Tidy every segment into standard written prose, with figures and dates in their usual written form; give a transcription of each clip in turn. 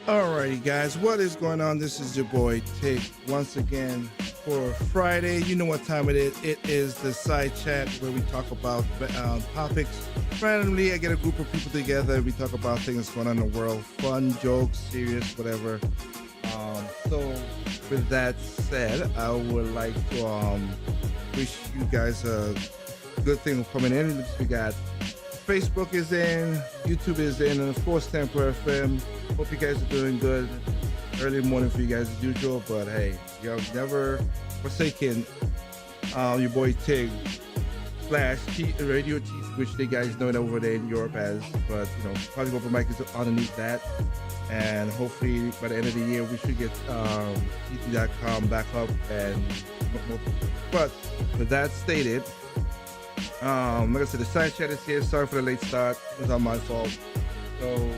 Alrighty, guys, what is going on? This is your boy Tig once again for Friday. You know what time it is. It is the side chat where we talk about topics randomly. I get a group of people together. We talk about things going on in the world, fun, jokes, serious, whatever. So, with that said, I would like to wish you guys a good thing of coming in. We got Facebook is in, YouTube is in, and of course Tampa FM. Hope you guys are doing good. Early morning for you guys as usual, but hey, y'all never forsaken your boy Tig slash Radio T, which they guys know it over there in Europe as. But Project Open Mic is underneath that, and hopefully by the end of the year we should get TT.com back up and. But with that stated. Like I said, the side chat is here. Sorry for the late start. It was not my fault. So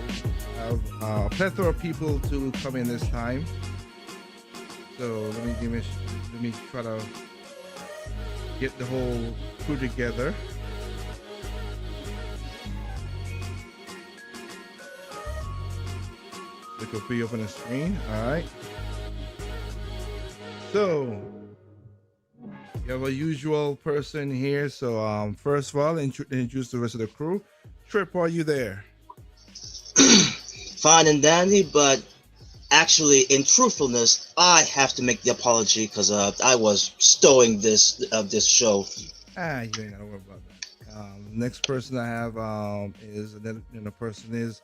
I have a plethora of people to come in this time. So let me try to get the whole crew together. We could pre-open the screen. All right. So. You have a usual person here. So first of all, introduce the rest of the crew. Trip, are you there? Fine and dandy, but actually, in truthfulness, I have to make the apology because I was stowing this show. You ain't gotta worry about that. Next person I have is another person is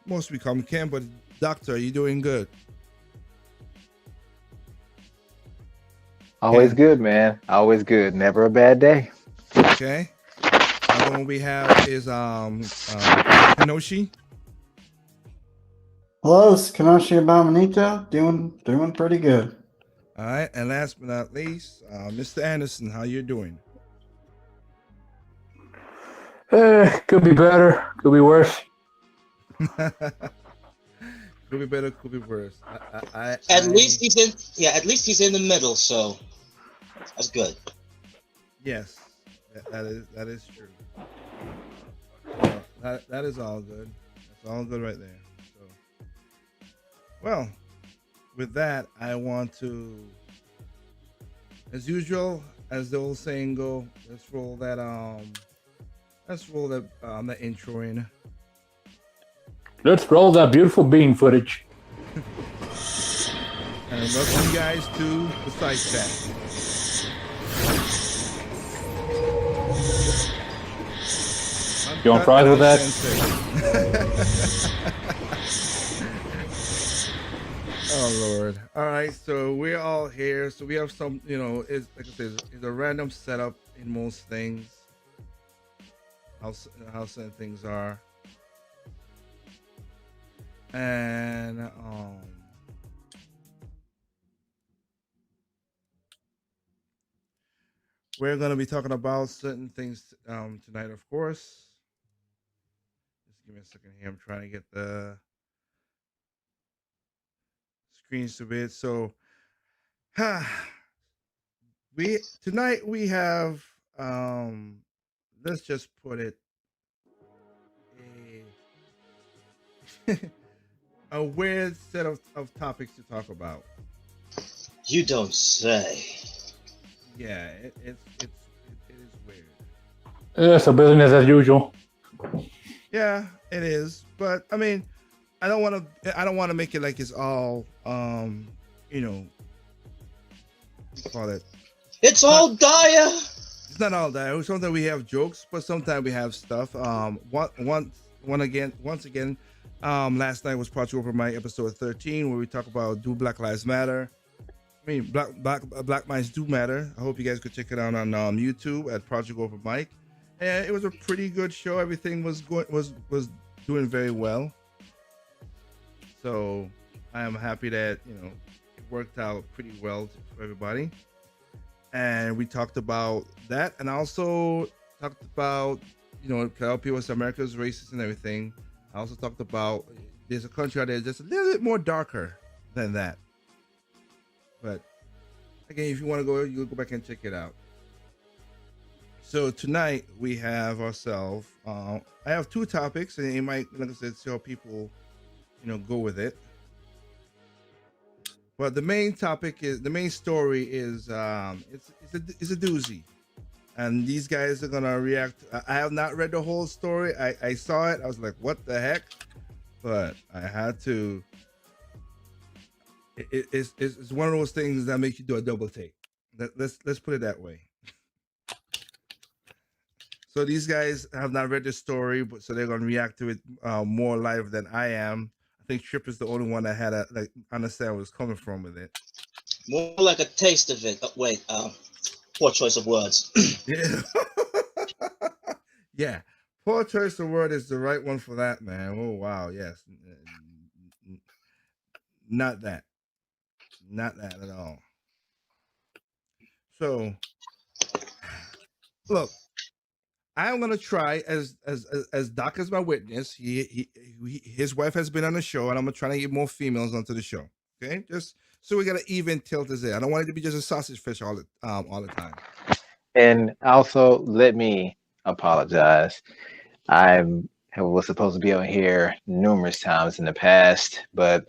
most we call him Ken, but Doctor, are you doing good? Always good, man. Always good. Never a bad day. Okay. Other one we have is Kenoshi. Hello, it's Kenoshi Abominito. Doing pretty good. All right, and last but not least, Mr. Anderson, how you doing? Could be better. Could be worse. Could be better. Could be worse. At least he's in the middle, so that's good. Yes, that is true. That is all good. That's all good right there. So, well, with that, I want to, as usual, as the old saying go, let's roll that intro in. Let's roll that beautiful bean footage. And welcome you guys to the side chat. You want fries with that? Oh Lord! All right, so we're all here. So we have some, it's like I said, it's a random setup in most things. How certain things are, and we're gonna be talking about certain things tonight, of course. Just give me a second here. I'm trying to get the screens to bit. So, tonight we have let's just put it a weird set of topics to talk about. You don't say. Yeah, it is weird. So business as usual. Yeah, it is. But I mean, I don't want to make it like it's all you call it. It's all dire. It's not all dire. Sometimes we have jokes, but sometimes we have stuff. Once again, last night was Project Open Mic episode 13, where we talk about Do Black Lives Matter. I mean, Black Minds Do Matter. I hope you guys could check it out on YouTube at Project Open Mic. And it was a pretty good show. Everything was doing very well. So I am happy that it worked out pretty well for everybody. And we talked about that, and also talked about people say America's racist and everything. I also talked about there's a country out there that's a little bit more darker than that. But again, if you want to go, you go back and check it out. So tonight we have ourselves. I have two topics, and it might, like I said, see how people go with it. But the main story is it's a doozy, and these guys are gonna react. I have not read the whole story. I saw it. I was like, what the heck? But I had to. It's one of those things that make you do a double take. Let's put it that way. So these guys have not read the story, but so they're gonna react to it more live than I am. I think Trip is the only one that had a understand where it's coming from with it. More like a taste of it. Wait, poor choice of words. Yeah, yeah. Poor choice of word is the right one for that, man. Oh wow, yes. Not that at all. So, look. I'm gonna try as Doc is my witness. His wife has been on the show, and I'm gonna try to get more females onto the show. Okay, just so we got an even tilt as it. I don't want it to be just a sausage fish all the time. And also, let me apologize. I was supposed to be on here numerous times in the past, but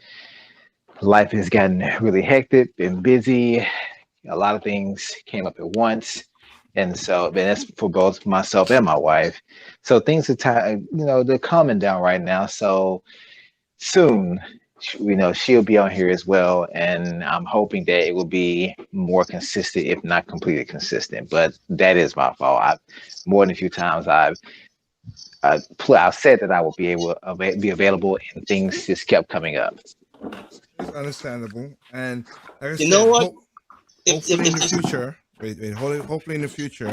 life has gotten really hectic, been busy. A lot of things came up at once. And so, that's for both myself and my wife. So things are, they're calming down right now. So soon, she'll be on here as well. And I'm hoping that it will be more consistent, if not completely consistent. But that is my fault. More than a few times I've said that I will be able to be available, and things just kept coming up. It's understandable. And like You know what? Hopefully in the future. Hopefully in the future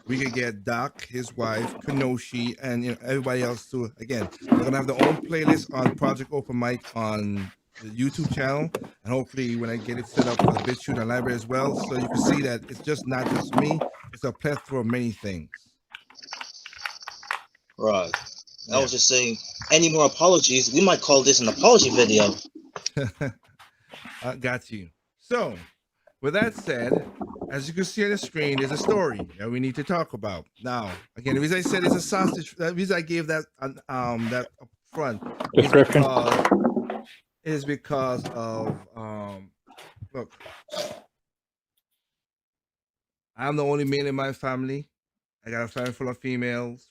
we could get Doc, his wife, Kenoshi, and everybody else too. Again, we're gonna have their own playlist on Project Open Mic on the YouTube channel, and hopefully when I get it set up for the BitChute and library as well, so you can see that it's just not just me; it's a plethora of many things. Right. I was just saying, any more apologies? We might call this an apology video. I got you. So, with that said, as you can see on the screen, there's a story that we need to talk about. Now, again, the reason I said it's a sausage, the reason I gave that that up front description is because of look, I'm the only male in my family. I got a family full of females.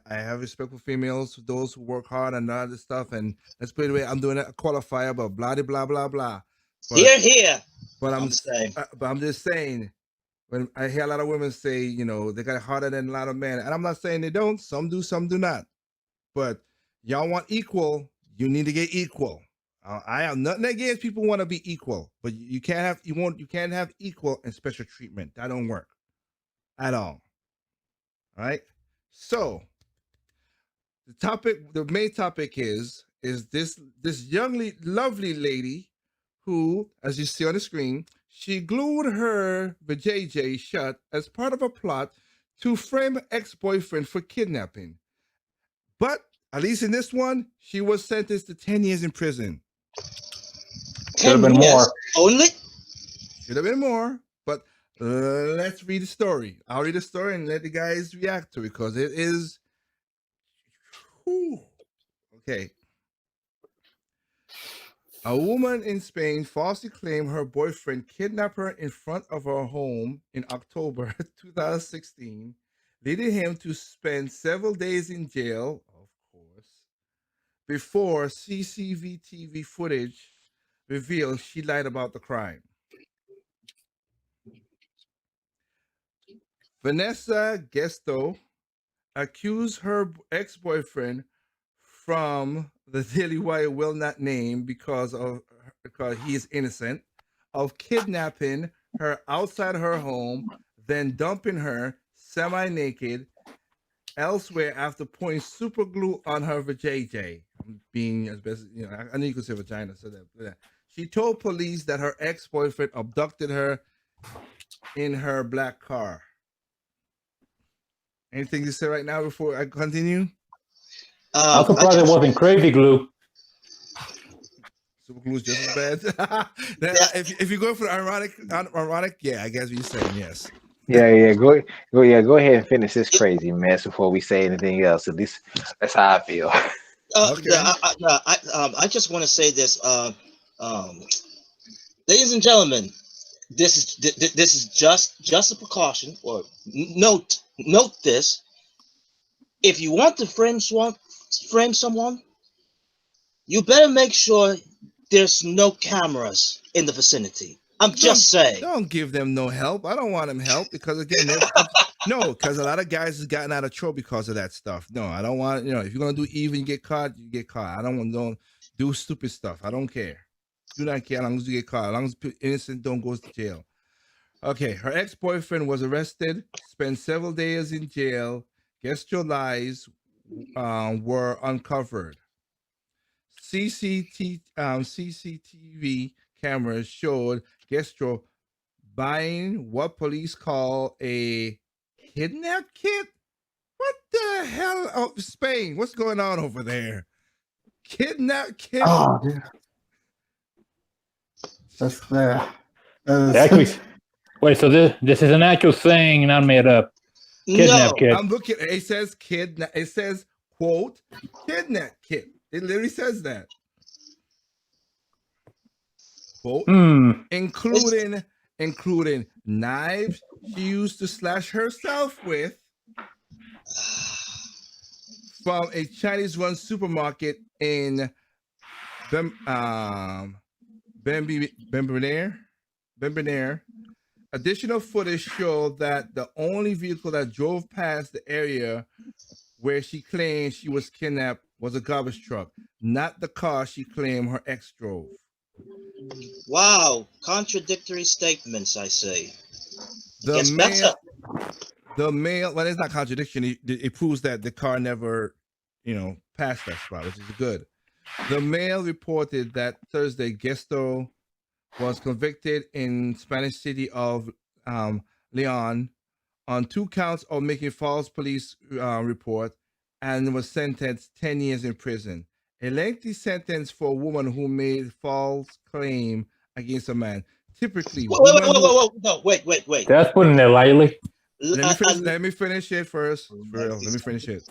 I have respect for females, those who work hard and all this stuff. And let's put it away. I'm doing a qualifier, but blah blah blah blah. But, Here. But I'm just saying, when I hear a lot of women say, they got it harder than a lot of men, and I'm not saying they don't. Some do, some do not. But y'all want equal, you need to get equal. I have nothing against people want to be equal, but you can't have equal and special treatment. That don't work at all. All right. So the main topic is this lovely lady who, as you see on the screen, she glued her vajayjay shut as part of a plot to frame her ex-boyfriend for kidnapping. But at least in this one, she was sentenced to 10 years in prison. 10 years more. Only? Should have been more, but let's read the story. I'll read the story and let the guys react to it, because it is... Whew. Okay. A woman in Spain falsely claimed her boyfriend kidnapped her in front of her home in October 2016, leading him to spend several days in jail, of course, before CCTV footage revealed she lied about the crime. Vanessa Gesto accused her ex-boyfriend, from the Daily Wire will not name because he is innocent, of kidnapping her outside her home, then dumping her semi-naked elsewhere after pouring super glue on her vajayjay. I'm being as best, I know you could say vagina, so that. She told police that her ex-boyfriend abducted her in her black car. Anything to say right now before I continue? I'm surprised it wasn't crazy glue. Super glue is just as bad. If you go for the ironic, yeah, I guess what you're saying, yes. Yeah, go ahead and finish this crazy mess before we say anything else. At least that's how I feel. Okay. I just want to say this, um, ladies and gentlemen. This is just a precaution. Or note this: if you want to frame someone, you better make sure there's no cameras in the vicinity. I'm just saying. Don't give them no help. I don't want them help because again, no, because a lot of guys has gotten out of trouble because of that stuff. No, I don't want. If you're gonna do evil, you get caught. You get caught. I don't do stupid stuff. I don't care. Do not care as long as you get caught. As long as innocent don't go to jail. Okay, her ex-boyfriend was arrested, spent several days in jail. Gestro lies were uncovered. CCTV cameras showed Gestro buying what police call a kidnap kit. What the hell? Oh, Spain, what's going on over there? Kidnap kit? Oh, dude. That's there. Actually, wait. So this is an actual thing, not made up. Kidnap No, kit. I'm looking. It says kidnap. It says quote kidnap kit. It literally says that. Quote, including knives she used to slash herself with from a Chinese-run supermarket in Bembenaire. Additional footage showed that the only vehicle that drove past the area where she claimed she was kidnapped was a garbage truck, not the car she claimed her ex drove. wow, contradictory statements. I say. Gets The better. mail, well, it's not contradiction. It proves that the car never, passed that spot, which is good. The Mail reported that Thursday, Gesto was convicted in Spanish city of Leon on 2 counts of making false police report and was sentenced 10 years in prison. A lengthy sentence for a woman who made false claim against a man. Typically, Wait. That's putting it lightly. Let me finish it first. For real, let me finish it.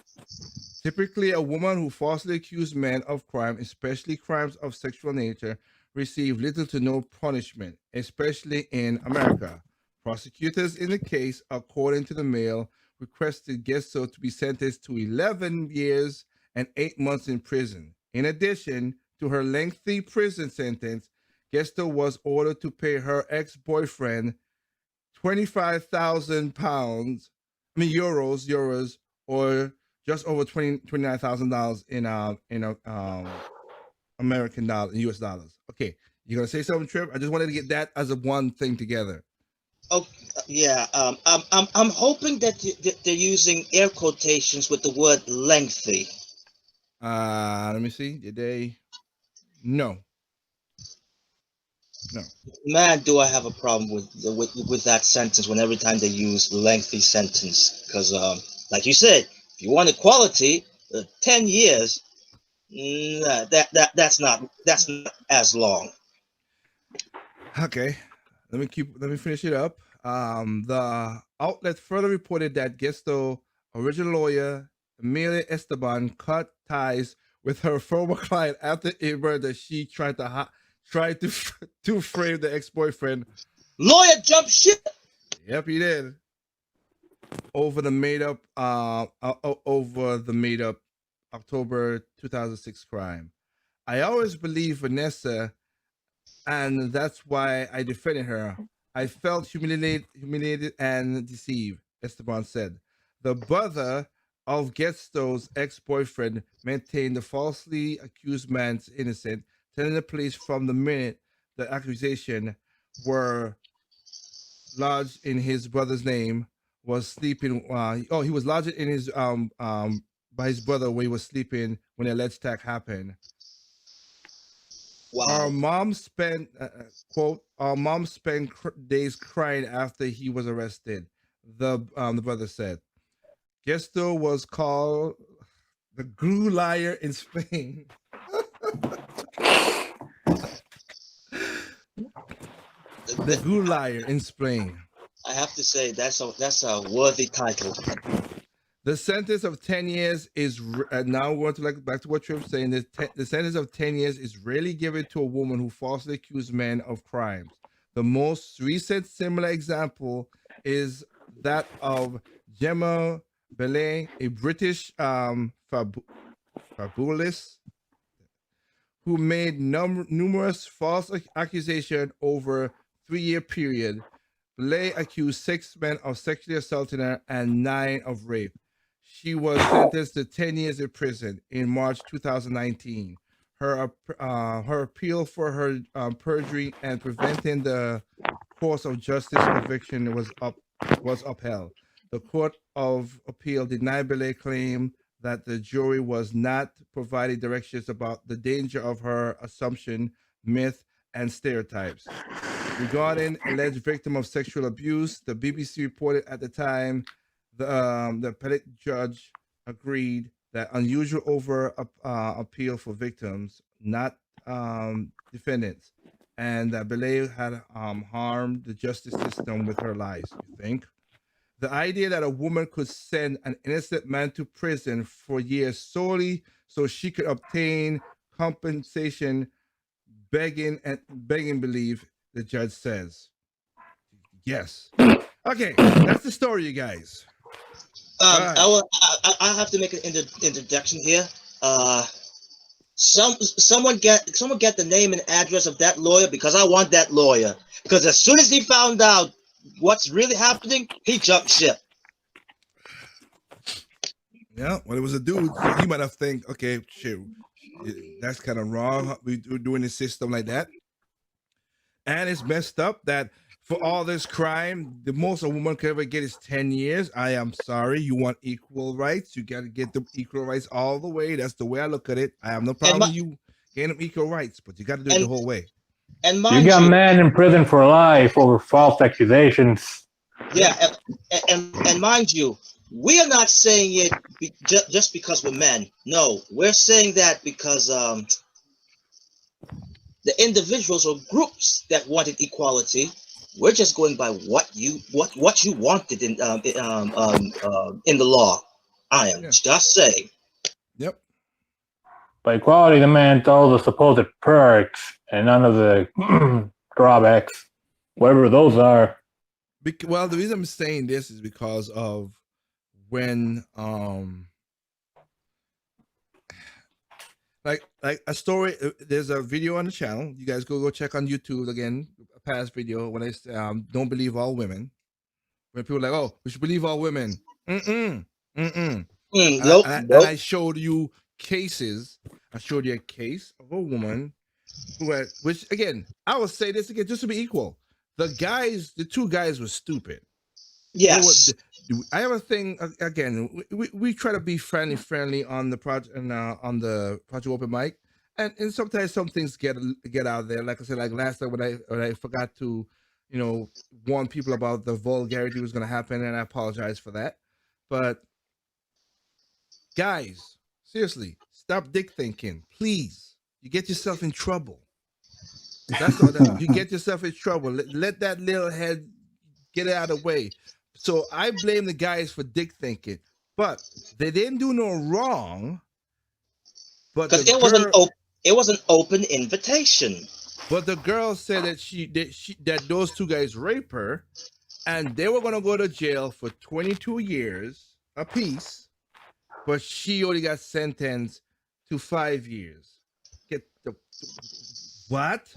Typically, a woman who falsely accused men of crime, especially crimes of sexual nature, receive little to no punishment, especially in America. Prosecutors in the case, according to the Mail, requested Gesto to be sentenced to 11 years and 8 months in prison. In addition to her lengthy prison sentence, Gesto was ordered to pay her ex-boyfriend 25,000 euros, or just over $29,000 in American dollars, US dollars. Okay, you gonna say something, Trip? I just wanted to get that as a one thing together. Oh, yeah. I'm hoping that they're using air quotations with the word lengthy. Let me see. Did they? No. Man, do I have a problem with that sentence when every time they use lengthy sentence? Because, like you said, if you want equality, 10 years, that's not as long. Okay, let me finish it up. The outlet further reported that Gesto original lawyer Amelia Esteban cut ties with her former client after it emerged that she tried to frame the ex-boyfriend. Lawyer jump ship. Yep, he did. Over the made up October 2006 crime. I always believed Vanessa, and that's why I defended her. I felt humiliated and deceived, Esteban said. The brother of Gesto's ex-boyfriend maintained the falsely accused man's innocent, telling the police from the minute the accusation were lodged in his brother's name was sleeping. He was lodged in his by his brother when he was sleeping when the alleged attack happened. Wow. Our mom spent quote. Our mom spent days crying after he was arrested. The brother said. Gesto was called the glue liar in Spain. The glue liar in Spain. I have to say that's a worthy title. The sentence of 10 years is now we're going to back to what you're saying. The sentence of 10 years is rarely given to a woman who falsely accused men of crimes. The most recent similar example is that of Gemma Bellet, a British fabulist who made numerous false accusations over a 3-year period. Bellet accused 6 men of sexually assaulting her and 9 of rape. She was sentenced to 10 years in prison in March 2019. Her appeal for her perjury and preventing the course of justice conviction was upheld. The Court of Appeal denied Bellet's claim that the jury was not providing directions about the danger of her assumption, myth, and stereotypes. Regarding alleged victim of sexual abuse, the BBC reported at the time the appellate judge agreed that unusual over appeal for victims, not defendants, and that Bellet had harmed the justice system with her lies. You think? The idea that a woman could send an innocent man to prison for years solely so she could obtain compensation, begging belief, the judge says. Yes. Okay, that's the story, you guys. Right. I have to make an introduction here. Someone get the name and address of that lawyer, because I want that lawyer. Because as soon as he found out what's really happening, he jumped ship. Yeah, well, it was a dude. So he might have think, okay, shit, that's kind of wrong. We're doing a system like that, and it's messed up that for all this crime, the most a woman could ever get is 10 years. I am sorry. You want equal rights? You got to get the equal rights all the way. That's the way I look at it. I have no problem with you getting them equal rights, but you got to do it the whole way. And you got a man in prison for life over false accusations. Yeah, and mind you, we are not saying it just because we're men. No, we're saying that because the individuals or groups that wanted equality, we're just going by what you wanted in the law. I am just saying. Yep. By equality, the man all the supposed perks and none of the drawbacks, whatever those are. Well, the reason I'm saying this is because of when like a story. There's a video on the channel. You guys go check on YouTube again. A past video when I don't believe all women. When people are like, oh, we should believe all women. Nope. And I showed you cases. I showed you a case of a woman who had, which again, I will say this again, just to be equal. The 2 guys were stupid. Yes. I have a thing again. We try to be friendly on the project and on the project open mic, and sometimes some things get out there. Like I said, like last time when I forgot to, warn people about the vulgarity was going to happen, and I apologize for that. But guys, seriously, stop dick thinking, please. You get yourself in trouble. That's all. You get yourself in trouble. Let that little head get it out of the way. So I blame the guys for dick thinking, but they didn't do no wrong. But because it was an open invitation. But the girl said that those 2 guys raped her, and they were gonna go to jail for 22 years apiece, but she only got sentenced to 5 years. Get the what?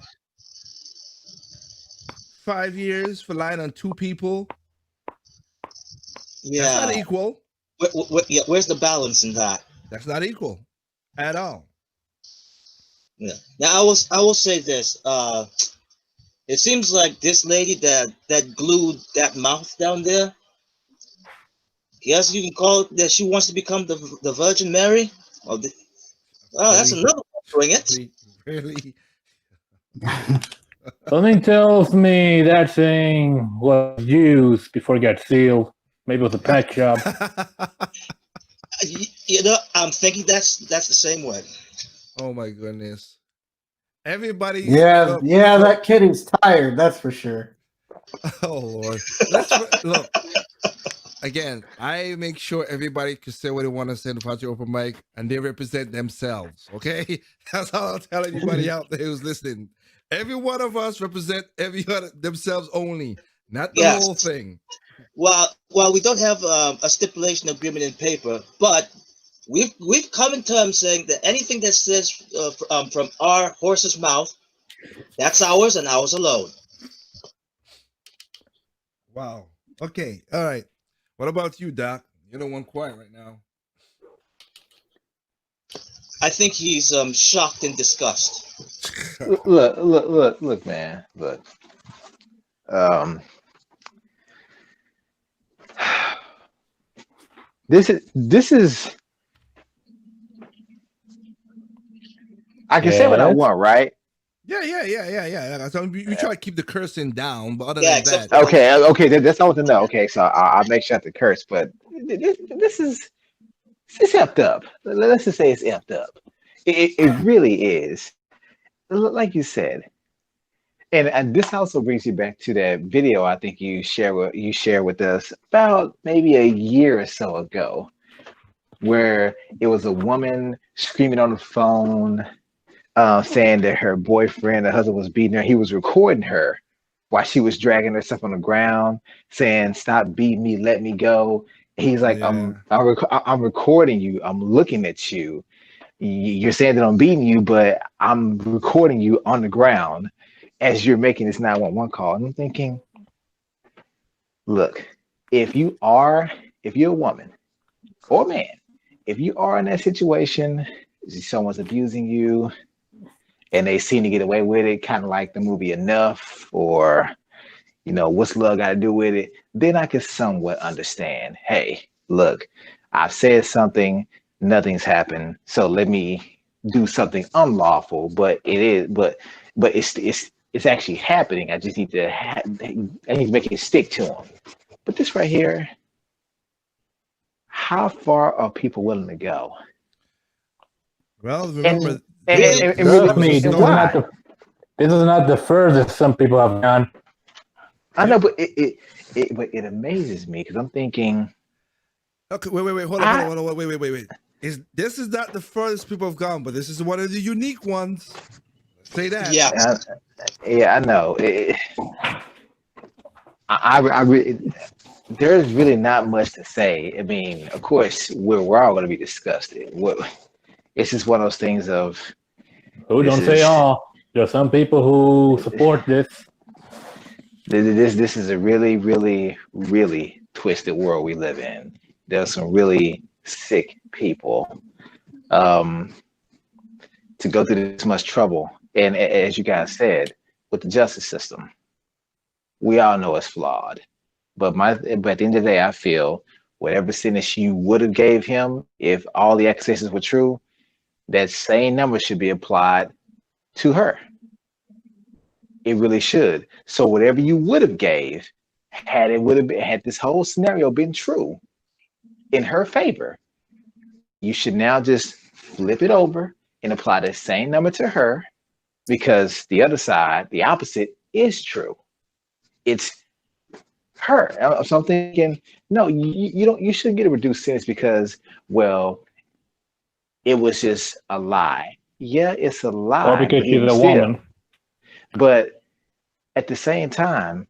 5 years for lying on 2 people? Yeah, that's not equal. Where's the balance in that? That's not equal at all. Yeah. Now I will say this. It seems like this lady that glued that mouth down there. Yes, you can call it that. She wants to become the Virgin Mary. That's another way to bring it. Really? Something tells me that thing was used before it got sealed. Maybe it was a pet shop. I'm thinking that's the same way. Oh my goodness! Everybody. Yeah, that kitty's tired. That's for sure. Oh Lord! Look. again, I make sure everybody can say what they want to say in the Project Open Mic, and they represent themselves. Okay, that's all I'll tell anybody out there who's listening. Every one of us represent every other themselves only, not the Yes. whole thing. Well, we don't have a stipulation agreement in paper, but we've come in terms saying that anything that says from our horse's mouth, that's ours and ours alone. Wow. Okay. All right. What about you, Doc? You're the one quiet right now. I think he's shocked and disgust. Look, man. Look. This is. I can say what I Yes. want, right? Yeah. So you try to keep the cursing down, but other Yeah, than except that, Okay. That's all I want to know. Okay, so I'll make sure not to curse, but this is it's effed up. Let's just say it's effed up. It really is. Like you said, and this also brings you back to that video I think you shared with us about maybe a year or so ago, where it was a woman screaming on the phone, saying that her boyfriend, her husband, was beating her. He was recording her while she was dragging herself on the ground, saying, "Stop beating me, let me go." He's like, Yeah. I'm recording you. I'm looking at you. You're saying that I'm beating you, but I'm recording you on the ground as you're making this 911 call." And I'm thinking, look, if you're a woman or a man, if you are in that situation, someone's abusing you and they seem to get away with it, kind of like the movie Enough, or what's love got to do with it, then I could somewhat understand. Hey, look, I've said something, nothing's happened, so let me do something unlawful. But it's actually happening. I just need to make it stick to them. But this right here, how far are people willing to go? Well, remember, And there really, was a this is why? not the this is not the furthest some people have gone. I know, but it amazes me because I'm thinking, Okay, wait, hold on, wait. This is not the furthest people have gone, but this is one of the unique ones. Say that. Yeah. I know. There's really not much to say. I mean, of course, we're all going to be disgusted. It's just one of those things of. Who don't say all? There are some people who support this. This is a really, really, really twisted world we live in. There's some really sick people. To go through this much trouble, and as you guys said, with the justice system, we all know it's flawed. But at the end of the day, I feel whatever sentence you would have gave him, if all the accusations were true, that same number should be applied to her. It really should. So whatever you would have gave, had this whole scenario been true in her favor, you should now just flip it over and apply the same number to her, because the other side, the opposite, is true. It's her. So I'm thinking, no, you shouldn't get a reduced sentence because, well, it was just a lie. Yeah, it's a lie. Or because she's a woman. But at the same time,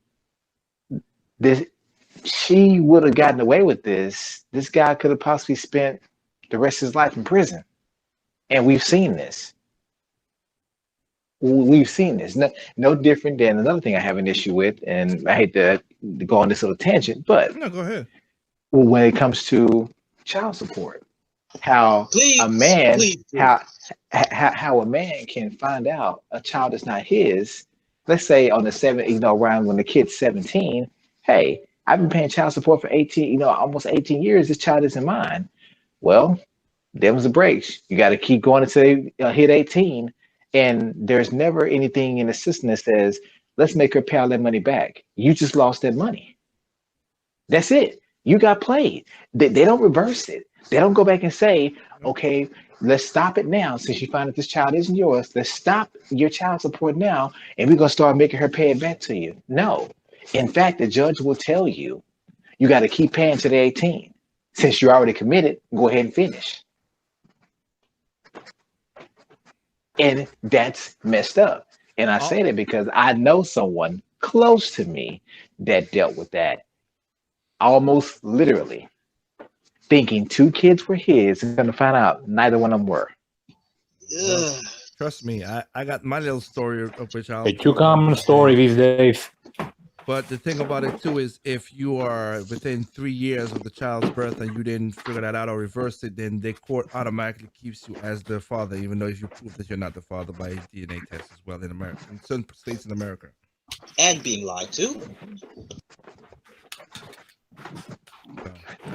she would have gotten away with this. This guy could have possibly spent the rest of his life in prison. And we've seen this. No different than another thing I have an issue with, and I hate to go on this little tangent, but No, go ahead. when it comes to child support, how a man can find out a child is not his. Let's say on the around when the kid's 17, hey, I've been paying child support for 18, almost 18 years. This child isn't mine. Well, there was a break. You got to keep going until they hit 18. And there's never anything in the system that says, let's make her pay all that money back. You just lost that money. That's it. You got played. They don't reverse it. They don't go back and say, okay, let's stop it now. Since you find that this child isn't yours, let's stop your child support now, and we're going to start making her pay it back to you. No. In fact, the judge will tell you, you got to keep paying to the 18. Since you're already committed, go ahead and finish. And that's messed up. And I say that because I know someone close to me that dealt with that almost literally, thinking 2 kids were his and going to find out neither one of them were. Ugh. Trust me, I got my little story of which I'll. A too common story these days. But the thing about it too is, if you are within 3 years of the child's birth and you didn't figure that out or reverse it, then the court automatically keeps you as the father, even though if you prove that you're not the father by DNA test as well in America, in certain states in America. And being lied to.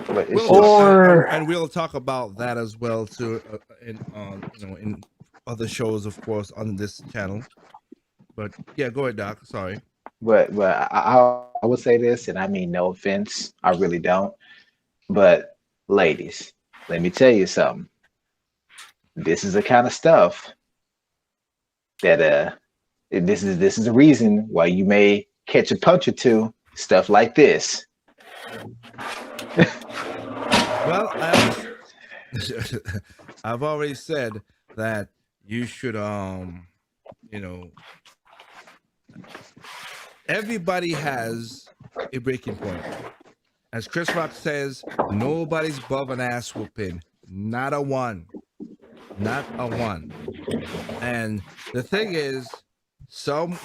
But it's We'll just- Or- and we'll talk about that as well too in in other shows, of course, on this channel. But yeah, go ahead, Doc. Sorry. but I would say this, and I mean no offense, I really don't. But ladies, let me tell you something. This is the kind of stuff that this is the reason why you may catch a punch or two, stuff like this. Well, I've already said that you should everybody has a breaking point. As Chris Rock says, nobody's above an ass whooping. Not a one. Not a one. And the thing is, some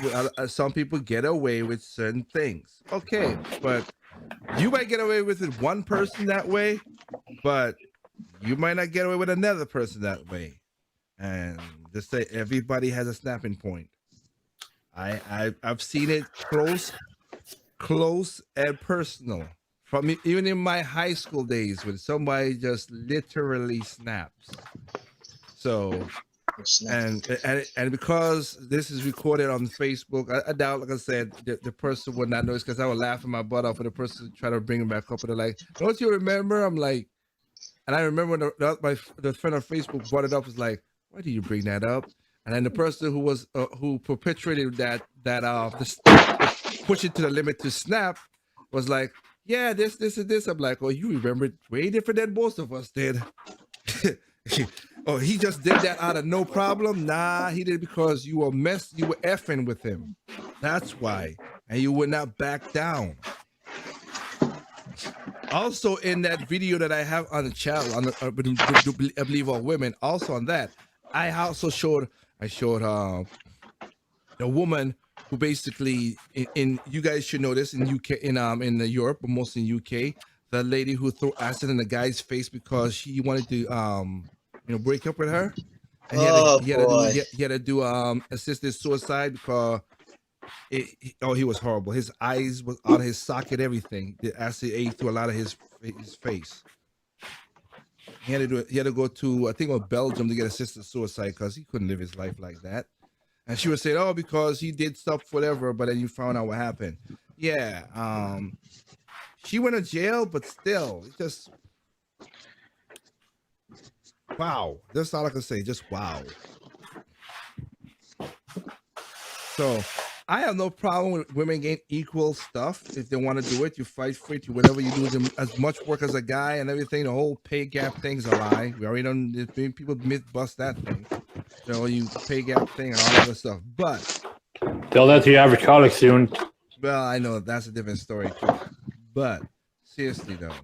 people get away with certain things. Okay, but you might get away with it one person that way, but you might not get away with another person that way. And just say everybody has a snapping point. I've seen it close and personal. From even in my high school days, when somebody just literally snaps. So, and because this is recorded on Facebook, I doubt, like I said, the person would not notice, because I would laugh my butt off for the person trying to bring him back up, and they're like, "Don't you remember?" I'm like, and I remember the friend on Facebook brought it up, was like, "Why do you bring that up?" And then the person who was who perpetrated that push it to the limit to snap was like, "Yeah, this and this." I'm like, "Oh, you remember it way different than most of us did." Oh, he just did that out of no problem? Nah, he did it because you were effing with him. That's why. And you would not back down. Also, in that video that I have on the channel, I believe all women, also on that, I also showed a woman who basically in you guys should know this in UK in Europe, but mostly in UK, the lady who threw acid in the guy's face because he wanted to break up with her, and he had to do assisted suicide because he was horrible. His eyes was out of his socket, everything. The acid ate through a lot of his face. He had to go to, I think, Belgium to get assisted suicide because he couldn't live his life like that. And she was saying, "Oh, because he did stuff, whatever." But then you found out what happened. Yeah, she went to jail, but still, it just wow. That's all I can say. Just wow. So I have no problem with women getting equal stuff if they want to do it. You fight for it. You whatever you do, them as much work as a guy and everything. The whole pay gap thing's a lie. We already done. People myth bust that thing. You pay gap thing and all that other stuff. But Tell that to your average college student. well, I know that's a different story too. But seriously though,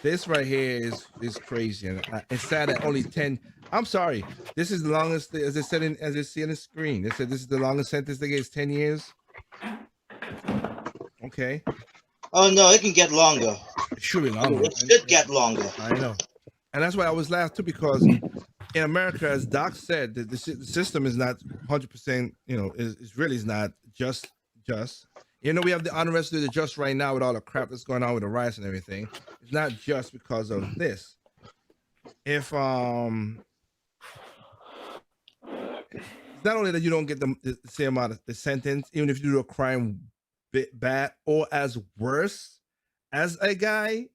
this right here is crazy, and it's sad that only 10. I'm sorry. This is the longest, as it said as you see on the screen. They said this is the longest sentence they get is 10 years. Okay. Oh no, it can get longer. It should be longer. It should get longer. I know. And that's why I was laughing too, because in America, as Doc said, the system is not 100%, is really not just. We have the unrest of the just right now with all the crap that's going on with the riots and everything. It's not just because of this. If it's not only that you don't get the same amount of the sentence, even if you do a crime bad or as worse as a guy,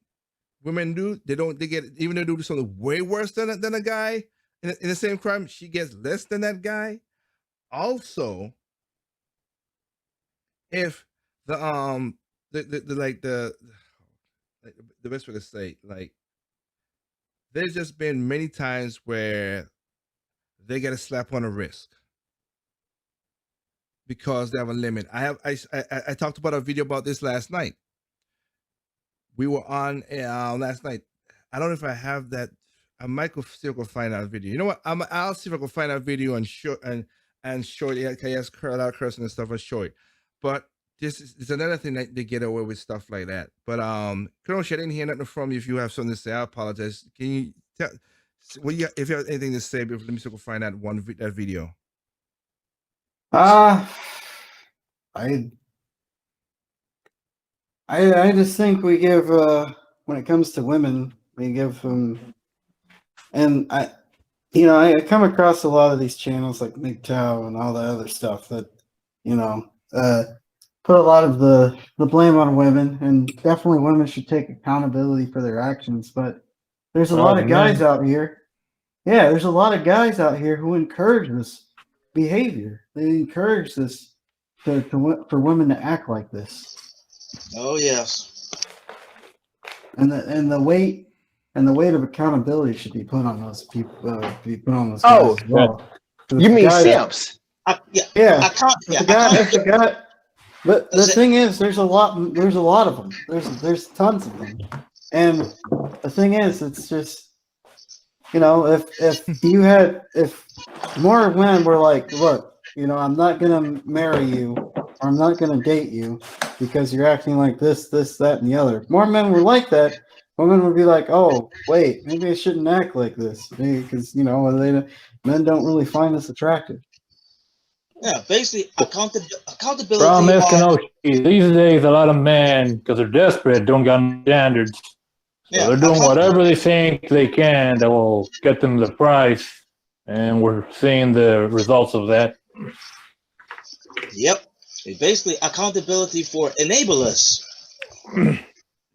women do. They get, even though they do something way worse than a guy in the same crime, she gets less than that guy. Also, if the like the best way to say, like, there's just been many times where they get a slap on the wrist because they have a limit. I talked about a video about this last night. We were on last night. I don't know if I have that. I might go see if I can find that video. You know what? I'll see if I can find that video and short. Yeah, yes, a lot of cursing and stuff. I show it, but this is another thing that they get away with stuff like that. But Kuroshi, I didn't hear nothing from you. If you have something to say, I apologize. Can you tell? If you have anything to say, let me see if I can find that video. I just think we give when it comes to women, we give them, and I come across a lot of these channels like MGTOW and all the other stuff that put a lot of the blame on women, and definitely women should take accountability for their actions. But there's a lot of guys out here. Yeah, there's a lot of guys out here who encourage this behavior. They encourage this for women to act like this. Oh yes. And the weight of accountability should be put on those people. Be put on those Oh, guys as well. You mean simps? Yeah. But the thing is, there's a lot of them. There's tons of them. And the thing is, it's just, if more women were like, look, I'm not gonna marry you, or I'm not gonna date you because you're acting like this, that, and the other. If more men were like that, women would be like, oh, wait, maybe I shouldn't act like this, because men don't really find this attractive. Yeah, basically accountability. Problem is, Kenoshi, these days a lot of men, because they're desperate, don't got standards. So they're doing whatever they think they can that will get them the price, and we're seeing the results of that. Yep. It's basically accountability for enablers.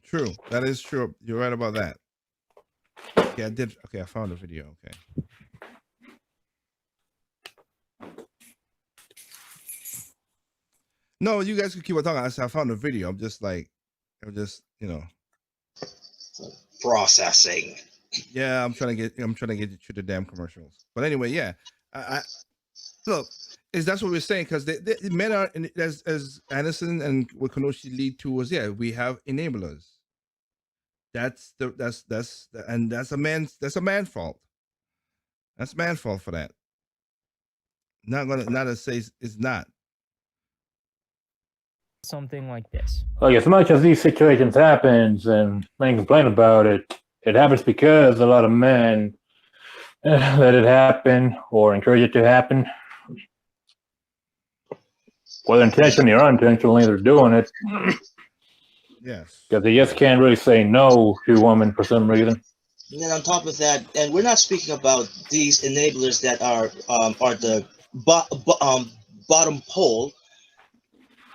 True. That is true. You're right about that. Okay, I found the video. Okay. No, you guys can keep on talking. I found the video. I'm just processing. Yeah, I'm trying to get you through the damn commercials. But anyway, yeah. I look, that's what we're saying, because the men are, as Anderson and what Kenoshi lead to was, yeah, we have enablers. That's a man fault. That's man fault for that. Not to say it's not. Something like this. Like, as much as these situations happens and men complain about it, it happens because a lot of men let it happen or encourage it to happen. Whether intentionally or unintentionally, they're doing it. Yes. Because they just can't really say no to women for some reason. And then on top of that, and we're not speaking about these enablers that are the bottom pole.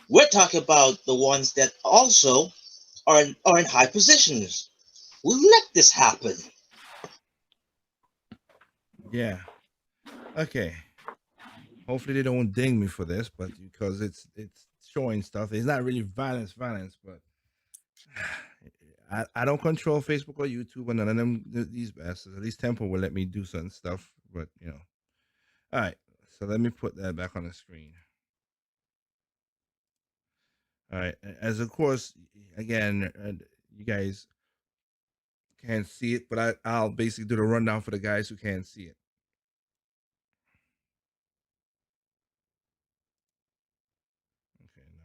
We're talking about the ones that also are in high positions. We let this happen. Yeah. Okay. Hopefully they don't ding me for this, but because it's showing stuff. It's not really violence, but I don't control Facebook or YouTube, and none of them, these bastards. At least Temple will let me do certain stuff, but All right. So let me put that back on the screen. All right. As of course, again, you guys can't see it, but I'll basically do the rundown for the guys who can't see it. Okay, now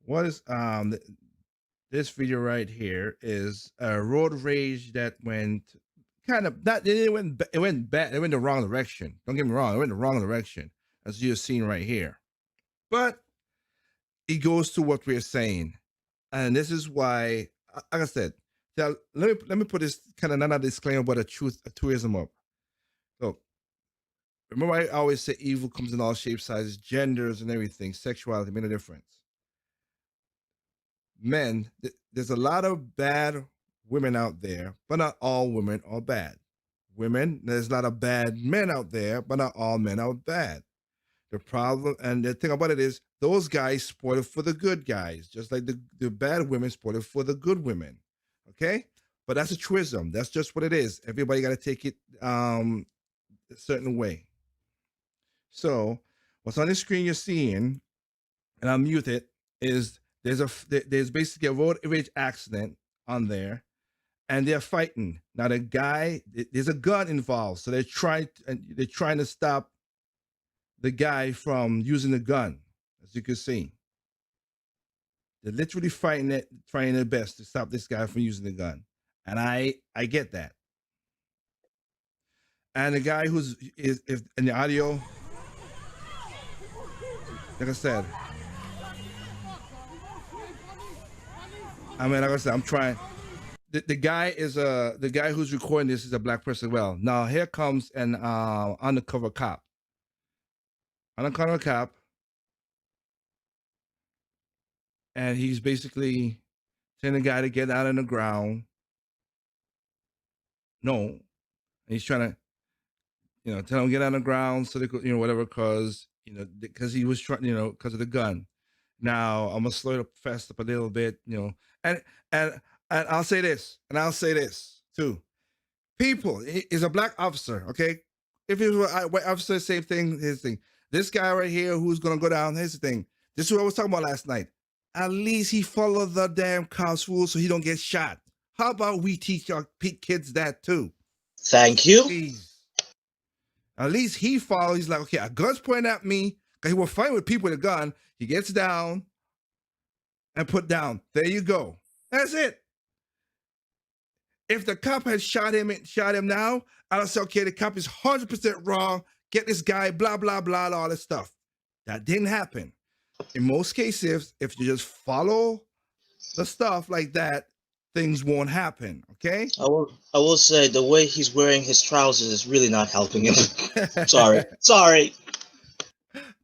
what is what is this video right here is a road rage that went kind of that it went bad. It went the wrong direction. Don't get me wrong, it went the wrong direction, as you're seeing right here. But it goes to what we're saying, and this is why, like I said, let me put this kind of not a disclaimer, but a truism up. So remember, I always say evil comes in all shapes, sizes, genders, and everything. Sexuality made a difference. men, there's a lot of bad women out there, but not all women are bad. Women, there's a lot of bad men out there, but not all men are bad. The problem and the thing about it is those guys spoil it for the good guys, just like the bad women spoil it for the good women. Okay? But that's a truism. That's just what it is. Everybody got to take it a certain way. So what's on the screen you're seeing, and I'll mute it, is there's basically a road rage accident on there, and they're fighting. Now the guy, there's a gun involved, so they're trying to stop the guy from using the gun, as you can see. They're literally fighting it, trying their best to stop this guy from using the gun. And I get that. And the guy is in the audio, like I said, I'm trying. The guy who's recording this is a black person. Well, now here comes an undercover cop. Undercover cop, and he's basically telling the guy to get out on the ground. No, and he's trying to, tell him to get on the ground so they could, whatever, because he was trying, because of the gun. Now I'm gonna slow it up, fast up a little bit, and I'll say this, and I'll say this too. People, he's a black officer, okay? If he was a white officer, same thing. His thing. This guy right here who's gonna go down, here's the thing. This is what I was talking about last night. At least he followed the damn cops' rules so he don't get shot. How about we teach our kids that too? Thank you. Please. At least he follows. He's like, okay, a gun's pointing at me. Because he will fight with people with a gun. He gets down and put down. There you go. That's it. If the cop had shot him now, I would say, okay, the cop is 100% wrong. Get this guy, blah, blah, blah, all this stuff. That didn't happen. In most cases, if you just follow the stuff like that, things won't happen, okay? I will say the way he's wearing his trousers is really not helping him. Sorry.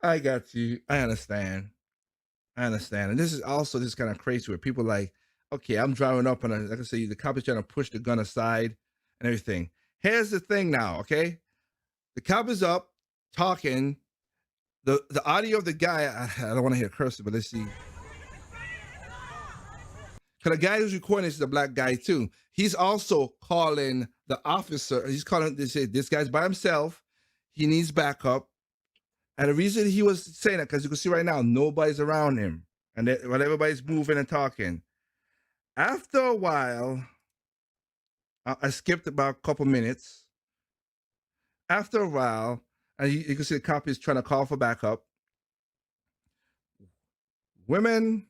I got you. I understand. And this is also just kind of crazy where people like, okay, I'm driving up and like I say, the cop is trying to push the gun aside and everything. Here's the thing now, okay? The cop is up talking. The audio of the guy, I don't want to hear cursing, but let's see. Because the guy who's recording this is a black guy too. He's also calling the officer. He's calling, they say, this guy's by himself. He needs backup. And the reason he was saying that, because you can see right now, nobody's around him. And while everybody's moving and talking. After a while, I skipped about a couple minutes. After a while, and you can see the cop is trying to call for backup. Women,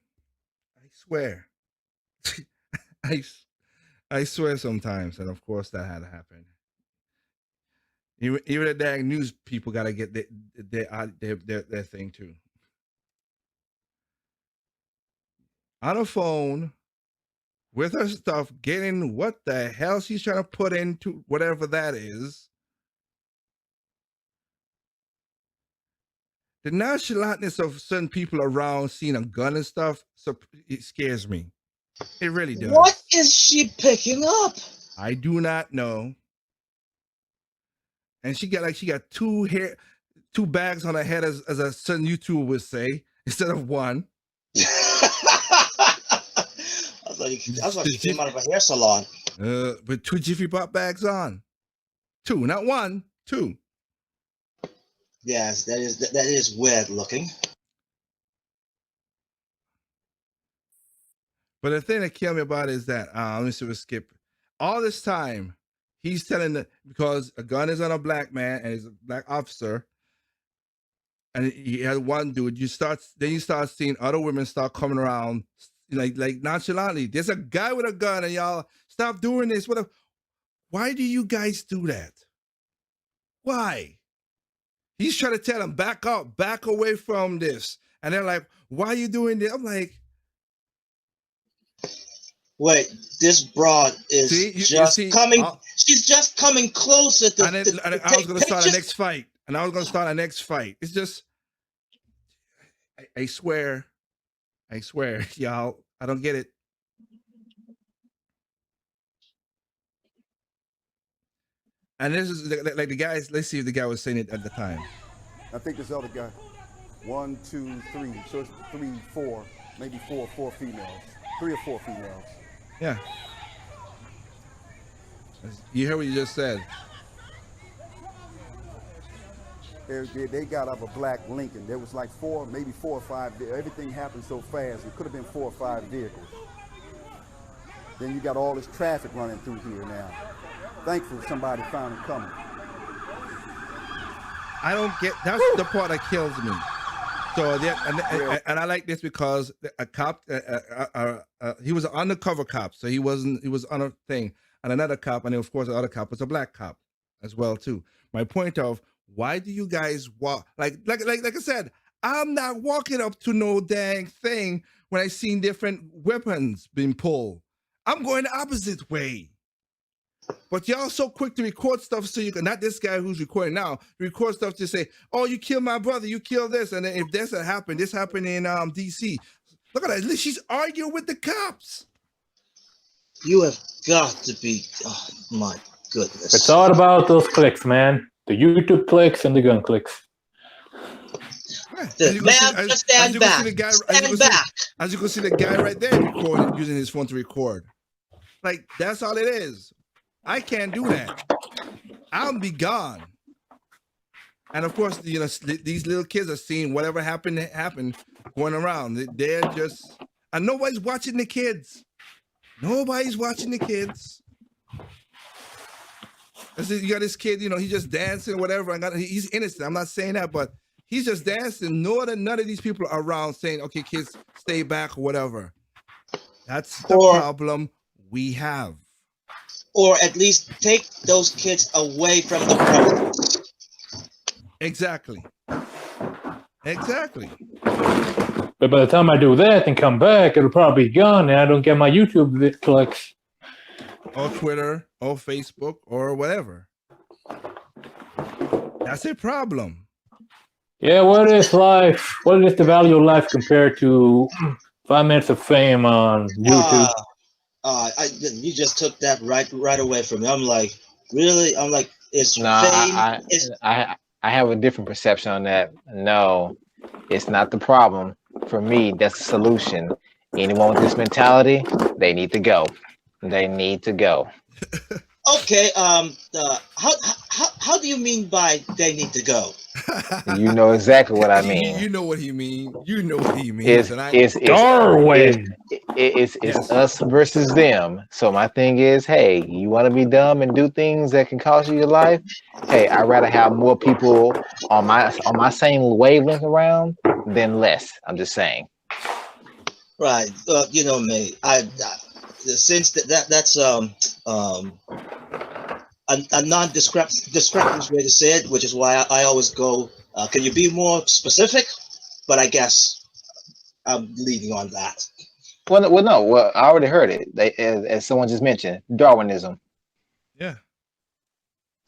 I swear. I swear sometimes, and of course that had to happen. Even the dang news people gotta get their thing too. On the phone with her stuff, getting what the hell she's trying to put into whatever that is. The nonchalantness of certain people around seeing a gun and stuff, so it scares me. It really does. What is she picking up? I do not know. And she got two bags on her head, as a certain YouTuber would say, instead of one. I was like she came out of a hair salon. With 2 Jiffy Pop bags on. 2, not 1, 2. Yes, that is weird looking. But the thing that killed me about it is that let me see what Skip. All this time, he's telling because a gun is on a black man and he's a black officer, and he had one dude. You start seeing other women start coming around like nonchalantly. There's a guy with a gun, and y'all stop doing this. Why do you guys do that? Why? He's trying to tell him, back up, back away from this. And they're like, why are you doing this? I'm like, wait, this broad is coming. She's just coming closer to. I was going to start a next fight. It's just, I swear, y'all. I don't get it. And this is like the guys. Let's see if the guy was saying it at the time. I think this other guy. 1, 2, 3. So it's 3, 4, maybe four females. 3 or 4 females. Yeah. You heard what you just said. They got out of a black Lincoln. There was like 4, maybe 4 or 5. Everything happened so fast. It could have been 4 or 5 vehicles. Then you got all this traffic running through here now. Thankfully, somebody found it coming. I don't get. That's the part that kills me. So and I like this because a cop, he was an undercover cop, so he was on a thing, and another cop, and of course the other cop was a black cop as well too. My point of why do you guys walk like I said, I'm not walking up to no dang thing when I seen different weapons being pulled. I'm going the opposite way. But y'all so quick to record stuff so you can, not this guy who's recording now, record stuff to say, oh, you killed my brother, you killed this. And then if this happened in DC. Look at that. She's arguing with the cops. You have got to be, oh my goodness. It's all about those clicks, man. The YouTube clicks and the gun clicks. Ma'am, just stand back. Stand back. As you can see the guy right there recording, using his phone to record. Like, that's all it is. I can't do that. I'll be gone. And of course, you know, these little kids are seeing whatever happened going around. They're just, and nobody's watching the kids. Nobody's watching the kids. You got this kid, you know, he's just dancing, whatever. He's innocent. I'm not saying that, but he's just dancing. None of these people are around saying, okay, kids, stay back or whatever. That's the problem we have. Or at least take those kids away from the premises. Exactly. But by the time I do that and come back, it'll probably be gone, and I don't get my YouTube clicks. Or Twitter, or Facebook, or whatever. That's a problem. Yeah, what is life? What is the value of life compared to 5 minutes of fame on YouTube? You just took that right away from me. I'm like, really? I'm like, it's fame. I have a different perception on that. No, it's not the problem. For me, that's the solution. Anyone with this mentality, they need to go. They need to go. Okay. How do you mean by they need to go? You know exactly what I mean. You know what he means. You know what he means. It's Darwin. It's us versus them. So my thing is, hey, you want to be dumb and do things that can cost you your life? Hey, I'd rather have more people on my same wavelength around than less. I'm just saying. Right. You know me. Since that's a non-descriptive way to say it, which is why I always go, can you be more specific? But I guess I'm leaving on that. Well, no. I already heard it. As someone just mentioned, Darwinism. Yeah.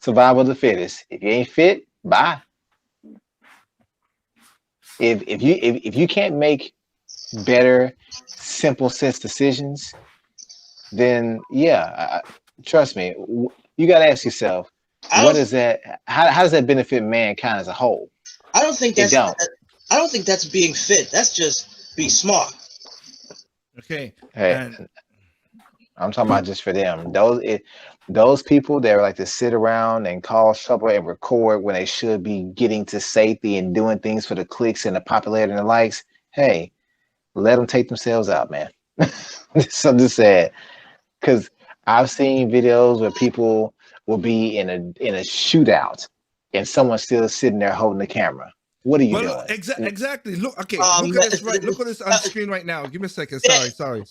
Survival of the fittest. If you ain't fit, bye. If you can't make better, simple sense decisions, then yeah, trust me. You got to ask yourself, what is that? How does that benefit mankind as a whole? I don't think that's being fit. That's just be smart. Okay. Hey, I'm talking about just for them. Those people that like to sit around and cause trouble and record when they should be getting to safety and doing things for the clicks and the popularity and the likes. Hey, let them take themselves out, man. So just sad, because I've seen videos where people will be in a shootout and someone's still sitting there holding the camera. What are you doing? Exactly. Look, okay. Look at this. Look at this on screen right now. Give me a second. Sorry.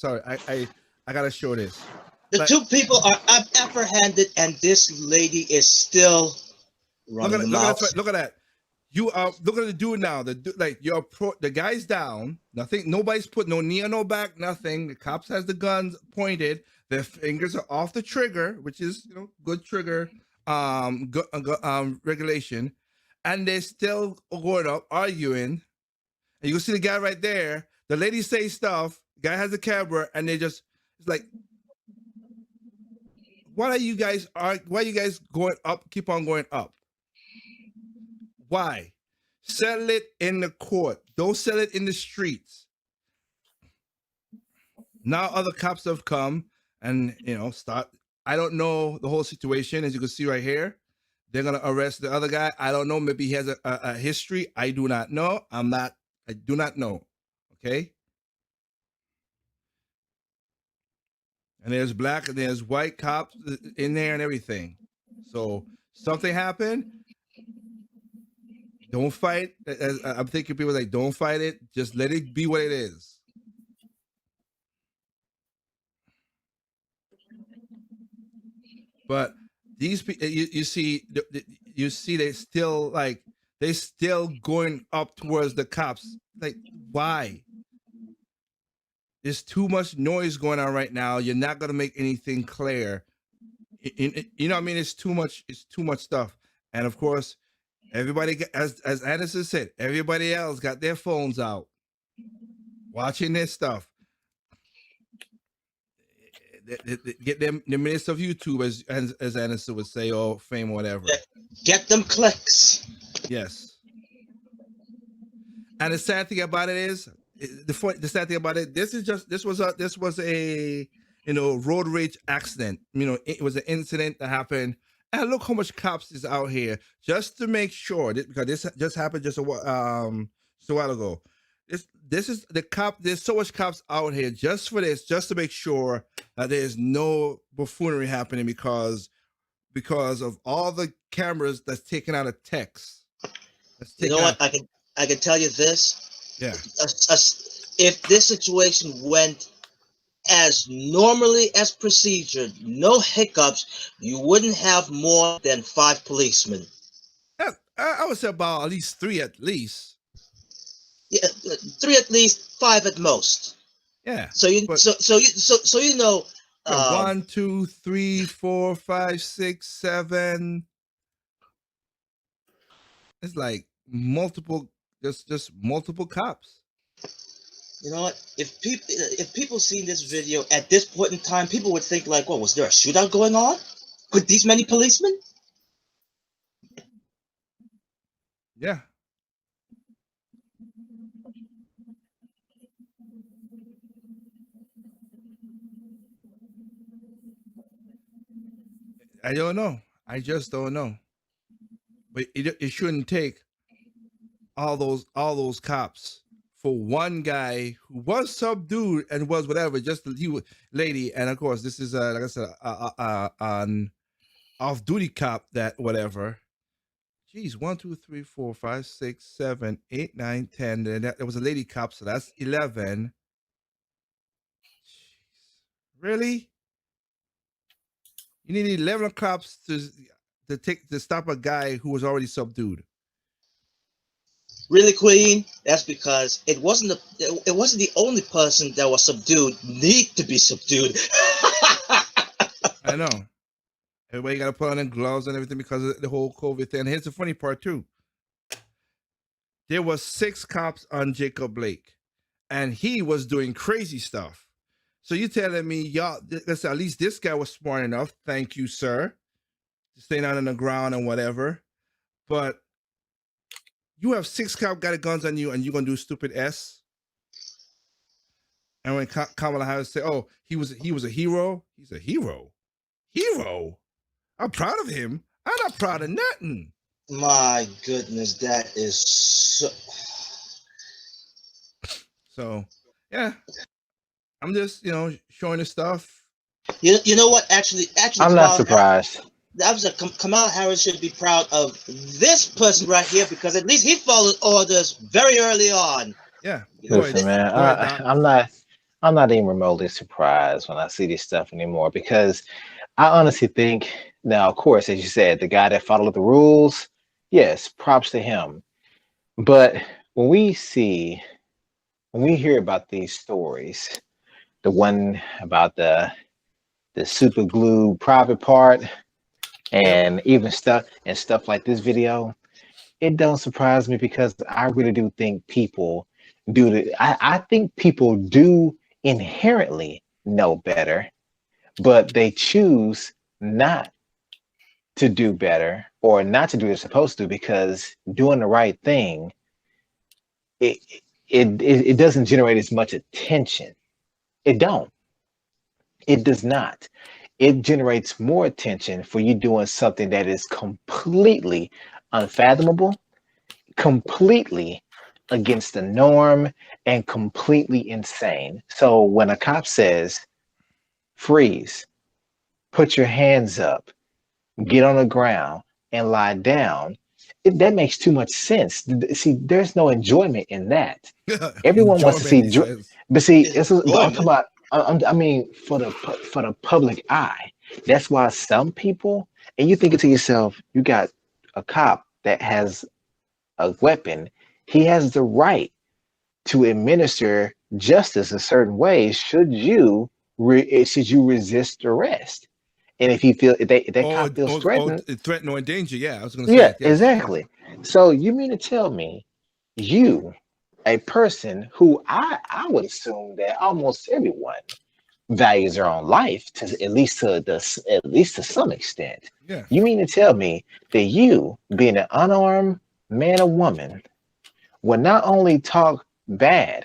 I gotta show this. The two people are apprehended, and this lady is still running the mouth. Look at that. You are look at the dude now. The guy's down. Nothing. Nobody's put no knee on no back. Nothing. The cops has the guns pointed. Their fingers are off the trigger, which is good trigger regulation, and they're still going up arguing. And you can see the guy right there. The lady say stuff. Guy has a camera, and it's like, why are you guys going up? Keep on going up. Why? Settle it in the court. Don't settle it in the streets. Now other cops have come and start. I don't know the whole situation, as you can see right here. They're gonna arrest the other guy. I don't know. Maybe he has a history. I do not know. I do not know. Okay. And there's black and there's white cops in there and everything. So something happened. Don't fight. I'm thinking people like, don't fight it. Just let it be what it is. But these people, you see they still going up towards the cops. Like, why? There's too much noise going on right now. You're not gonna make anything clear. You know what I mean? It's too much. It's too much stuff. And of course, everybody, as Anderson said, everybody else got their phones out, watching this stuff. Get them the minutes of YouTube, as Anderson would say, or fame, or whatever. Get them clicks. Yes. And the sad thing about it is, the sad thing about it, this was a road rage accident. It was an incident that happened. And look how much cops is out here just to make sure because this just happened just a while ago. This is the cop. There's so much cops out here just for this, just to make sure that there's no buffoonery happening because of all the cameras that's taken out of text. You know what? I can tell you this. Yeah. If this situation went as normally as procedure, no hiccups, you wouldn't have more than 5 policemen. I would say about at least 3 at least. Yeah, 3 at least, 5 at most. Yeah. So you know. 1, 2, 3, 4, 5, 6, 7. It's like multiple, just multiple cops. You know what? If people seen this video at this point in time, people would think like, "Well, was there a shootout going on with these many policemen?" Yeah. I don't know. I just don't know. But it shouldn't take all those cops for one guy who was subdued and was whatever, just lady. And of course, this is like I said, an off-duty cop that whatever. Geez, 1, 2, 3, 4, 5, 6, 7, 8, 9, 10. And there was a lady cop, so that's 11. Jeez. Really? You need 11 cops to stop a guy who was already subdued. Really, Queen? That's because it wasn't the only person that was subdued need to be subdued. I know. Everybody got to put on their gloves and everything because of the whole COVID thing. And here's the funny part too. There was 6 cops on Jacob Blake, and he was doing crazy stuff. So you telling me, y'all, listen, at least this guy was smart enough. Thank you, sir. Staying out on the ground and whatever. But you have 6 cops got guns on you, and you're gonna do stupid S. And when Kamala Harris say, "Oh, he was a hero," he's a hero. Hero. I'm proud of him. I'm not proud of nothing. My goodness, that is so. So, yeah. I'm just, showing the stuff. You know what? Actually, I'm not surprised. Kamala Harris should be proud of this person right here because at least he followed orders very early on. Yeah. Listen, man, I'm not even remotely surprised when I see this stuff anymore because I honestly think now, of course, as you said, the guy that followed the rules, yes, props to him. But when we hear about these stories, the one about the super glue private part and even stuff like this video, it don't surprise me because I really do think people do I think people do inherently know better, but they choose not to do better or not to do what they're supposed to because doing the right thing, it it doesn't generate as much attention. It don't. It does not. It generates more attention for you doing something that is completely unfathomable, completely against the norm, and completely insane. So when a cop says, freeze, put your hands up, get on the ground, and lie down, that makes too much sense. See, there's no enjoyment in that. Everyone wants to see, Enjoyment, he says. but see, It's but I'm talking enjoyment. about. I mean, for the public eye. That's why some people, and you think to yourself, you got a cop that has a weapon. He has the right to administer justice a certain way. Should you resist arrest? And if he feel if that cop feels threatened, Threaten or endanger. Yeah, I was going to say yeah, it. Yes. exactly. So you mean to tell me you, a person who I would assume that almost everyone values their own life to at least to some extent. Yeah. You mean to tell me that you, being an unarmed man or woman, will not only talk back,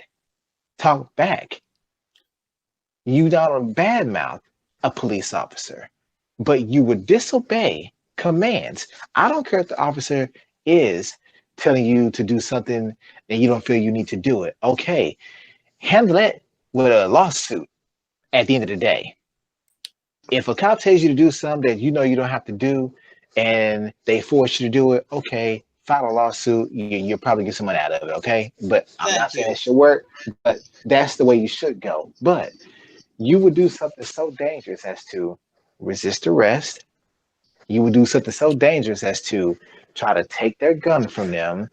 you don't badmouth a police officer, but you would disobey commands. I don't care if the officer is telling you to do something and you don't feel you need to do it. Okay, handle that with a lawsuit at the end of the day. If a cop tells you to do something that you know you don't have to do and they force you to do it, okay, file a lawsuit. You'll probably get some money out of it, okay? But I'm not saying it should work, but that's the way you should go. But you would do something so dangerous as to resist arrest. You would do something so dangerous as to try to take their gun from them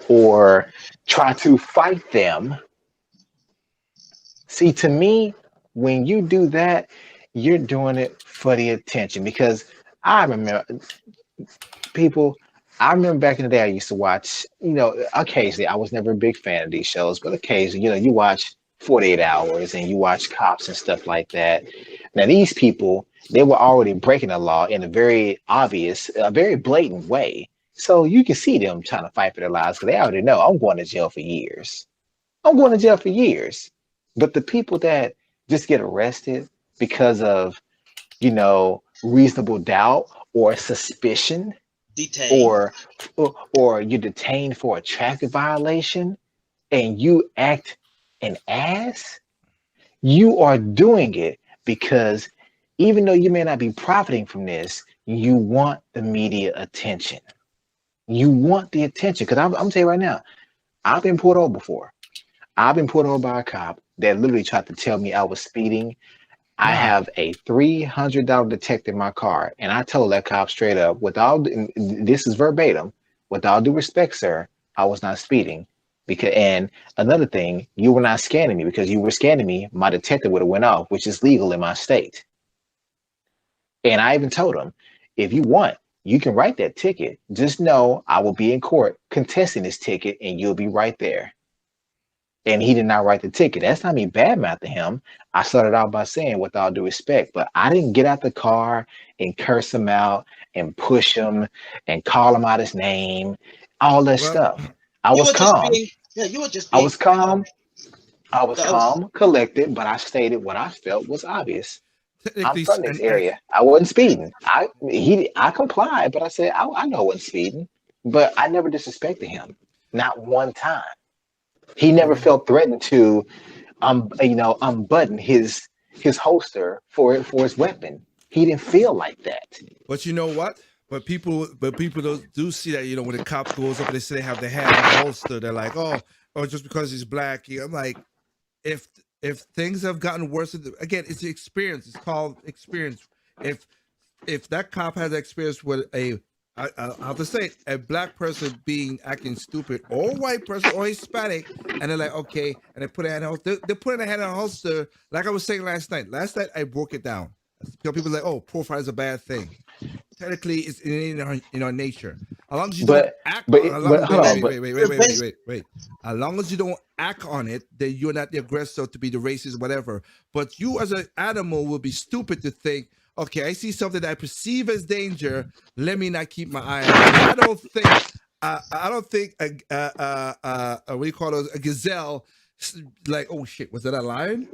or try to fight them. See, to me, when you do that, you're doing it for the attention. Because I remember back in the day, I used to watch, occasionally, I was never a big fan of these shows, but occasionally, you watch 48 Hours and you watch Cops and stuff like that. Now, these people, they were already breaking the law in a very obvious, a very blatant way. So you can see them trying to fight for their lives because they already know I'm going to jail for years. I'm going to jail for years. But the people that just get arrested because of, reasonable doubt or suspicion, Detained. or you're detained for a traffic violation and you act an ass, you are doing it because even though you may not be profiting from this, you want the media attention. You want the attention. Because I'm telling you right now, I've been pulled over before. I've been pulled over by a cop that literally tried to tell me I was speeding. I have a $300 detector in my car, and I told that cop straight up, this is verbatim, with all due respect, sir, I was not speeding. And another thing, you were not scanning me because you were scanning me, my detector would have went off, which is legal in my state. And I even told him, if you want, you can write that ticket. Just know I will be in court contesting this ticket, and you'll be right there. And he did not write the ticket. That's not me badmouthing him. I started out by saying, with all due respect, but I didn't get out the car and curse him out and push him and call him out his name, all that stuff. I was calm. I was calm. I was calm, collected, but I stated what I felt was obvious. I'm from this area. I wasn't speeding. I complied, but I said I know I wasn't speeding, but I never disrespected him, not one time. He never felt threatened to, unbutton his holster for his weapon. He didn't feel like that. But you know what? But people do see that, when the cop goes up, they say they have their hand in the holster. They're like, oh, just because he's black. I'm like, if things have gotten worse, again, it's the experience. It's called experience. If that cop has experience with I have to say, a black person acting stupid, or white person, or Hispanic, and they're like, okay, and they put a hand on, they're putting a hand on a holster. Like I was saying last night. Last night I broke it down. People are like, oh, profile is a bad thing. Technically, it's in our nature. As long as you don't act but on but hold on, but wait. As long as you don't act on it, then you're not the aggressor to be the racist, whatever. But you as an animal will be stupid to think, okay, I see something that I perceive as danger. Let me not keep my eye on it. I don't think what do you call those? A gazelle, like, oh shit, was that a lion?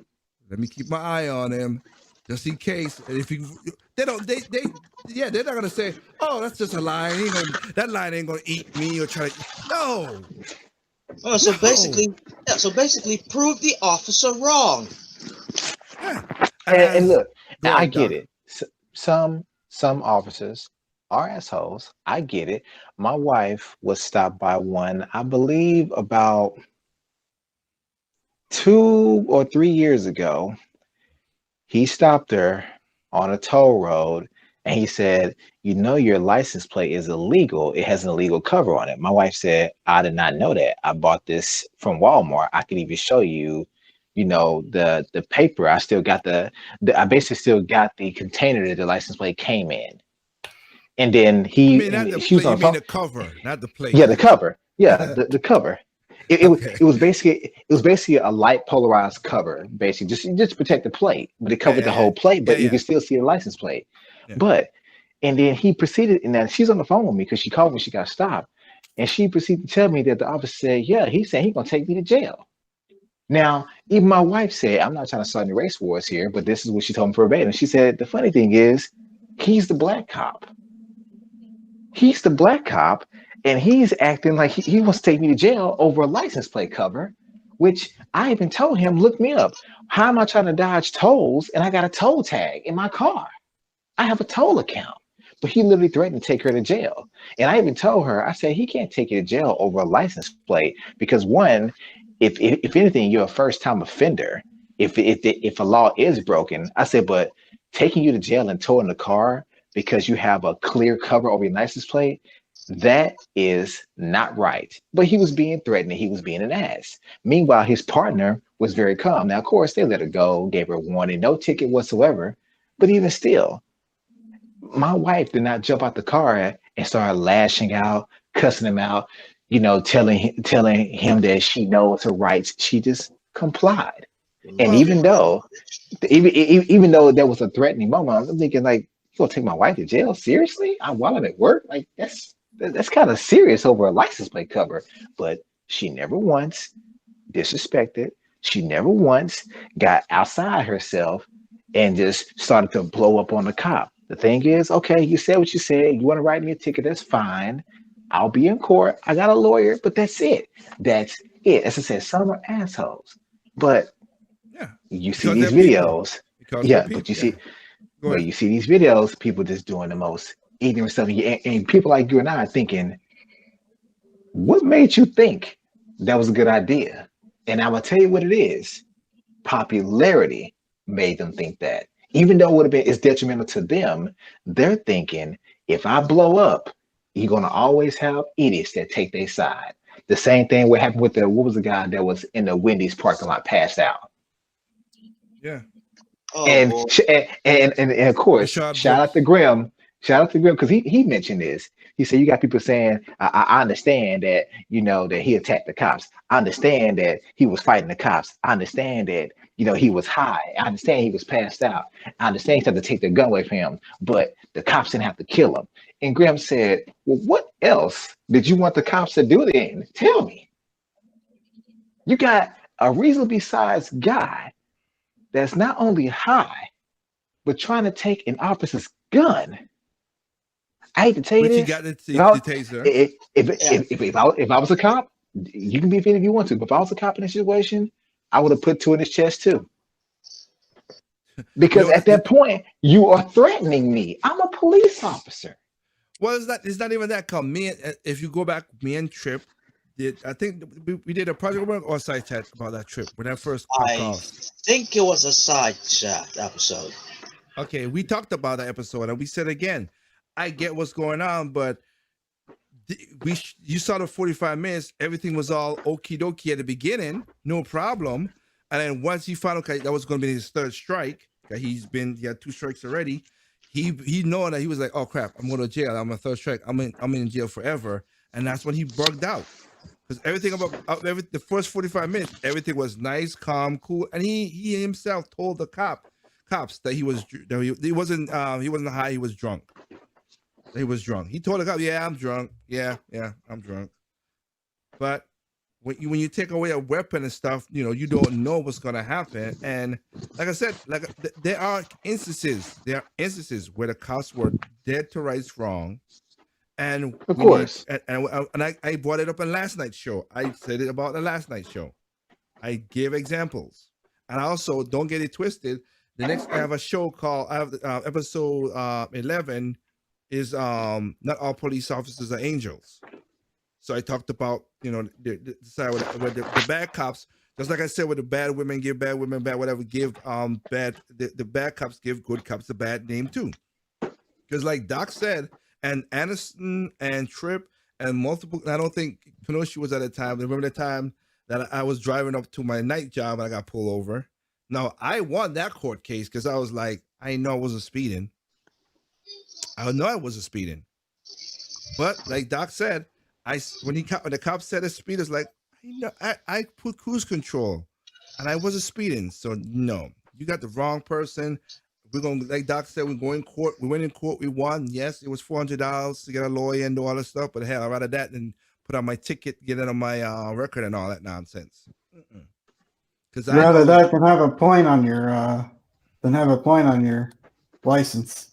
Let me keep my eye on him, just in case. And if you, they're not gonna say, oh, that's just a lion. That lion ain't gonna eat me or try to. No. Oh, so basically, prove the officer wrong. Yeah. and look, Go I ahead, get Doc. it. Some officers are assholes. I get it. My wife was stopped by one, I believe, about 2 or 3 years ago. He stopped her on a toll road and he said, "You know, your license plate is illegal. It has an illegal cover on it." My wife said, "I did not know that. I bought this from Walmart. I could even show you, the paper. I still got I basically still got the container that the license plate came in." And then You mean not the she was plate? on You the mean phone. the cover, not the plate? Yeah, the cover. Yeah, the cover. Okay. It was basically a light polarized cover, basically just to protect the plate, but it covered the whole plate, but you can still see the license plate. Yeah. But and then he proceeded, and then she's on the phone with me because she called when she got stopped, and she proceeded to tell me that the officer said, "Yeah, he said he's gonna take me to jail." Now, even my wife said, I'm not trying to start any race wars here, but this is what she told me verbatim. She said, the funny thing is, he's the black cop. He's the black cop, and he's acting like he wants to take me to jail over a license plate cover, which I even told him, look me up. How am I trying to dodge tolls and I got a toll tag in my car? I have a toll account. But he literally threatened to take her to jail. And I even told her, I said, he can't take you to jail over a license plate because one, if anything, you're a first time offender. If a law is broken, I said, but taking you to jail and towing the car because you have a clear cover over your license plate, that is not right. But he was being threatening. He was being an ass. Meanwhile, his partner was very calm. Now, of course, they let her go, gave her a warning, no ticket whatsoever. But even still, my wife did not jump out the car and start lashing out, cussing him out, telling him that she knows her rights. She just complied. And even though there was a threatening moment, I'm thinking like, you gonna take my wife to jail? Seriously? While I'm at work? Like that's kind of serious over a license plate cover. But she never once disrespected. She never once got outside herself and just started to blow up on the cop. The thing is, okay, you said what you said. You want to write me a ticket? That's fine. I'll be in court. I got a lawyer, but that's it. That's it. As I said, some are assholes, but Yeah. you see Because these they're people. videos. Because Yeah, they're but you people. see, Go but ahead. you see these videos, people just doing the most ignorant stuff, and people like you and I are thinking, what made you think that was a good idea? And I'm gonna tell you what it is. Popularity made them think that. Even though it would have been it's detrimental to them, they're thinking if I blow up, you're gonna always have idiots that take their side. The same thing what happened with what was the guy that was in the Wendy's parking lot passed out. Yeah. Oh, And boy. and of course, Rashad shout out Brooks. to Grim. Shout out to Grim because he mentioned this. He said you got people saying, I understand that that he attacked the cops. I understand that he was fighting the cops. I understand that he was high. I understand he was passed out. I understand he had to take the gun away from him, but the cops didn't have to kill him. And Grim said, well, what else did you want the cops to do then? Tell me. You got a reasonably sized guy that's not only high, but trying to take an officer's gun. I hate to tell you Which he this. got the taser. If I was a cop, you can be offended if you want to, but if I was a cop in this situation, I would have put two in his chest too. Because at that point, you are threatening me. I'm a police officer. Well, it's not even that. Come if you go back, me and Trip did. I think we did a project work or side chat about that trip when that first popped I off. think it was a side chat episode. Okay, we talked about that episode and we said again, I get what's going on, but you saw the 45 minutes, everything was all okie dokie at the beginning, no problem. And then once he found out that was going to be his third strike, that he had 2 strikes already, he know that he was like, oh crap, I'm going to jail. I'm a third strike. I'm in jail forever. And that's when he bugged out. Because everything the first 45 minutes, everything was nice, calm, cool. And he himself told the cops that he wasn't high, he was drunk. He was drunk. He told the cop, yeah, I'm drunk. Yeah, I'm drunk. But when you take away a weapon and stuff, you don't know what's gonna happen. And like I said, there are instances where the cops were dead to rights wrong. And of course, I brought it up in last night's show. I said it about the last night's show. I give examples, and also don't get it twisted. The next I have a show called episode 11 is not all police officers are angels. So I talked about the side where the bad cops, just like I said, where the bad women give bad women bad whatever, give the bad cops give good cops a bad name too, because like Doc said. And Anderson and Tripp and multiple, I don't think Kenosha was at the time. Remember the time that I was driving up to my night job and I got pulled over? No, I won that court case because I was like, I know I wasn't speeding. I know I wasn't speeding. But like Doc said, when the cop said a speed, it's like, I put cruise control and I wasn't speeding. So no, you got the wrong person. We're going to, like Doc said, we're going to court. We went in court. We won. Yes, it was $400 to get a lawyer and do all that stuff. But hell, I'd rather that than put on my ticket, get it on my record and all that nonsense. Because rather that than have a point on your license.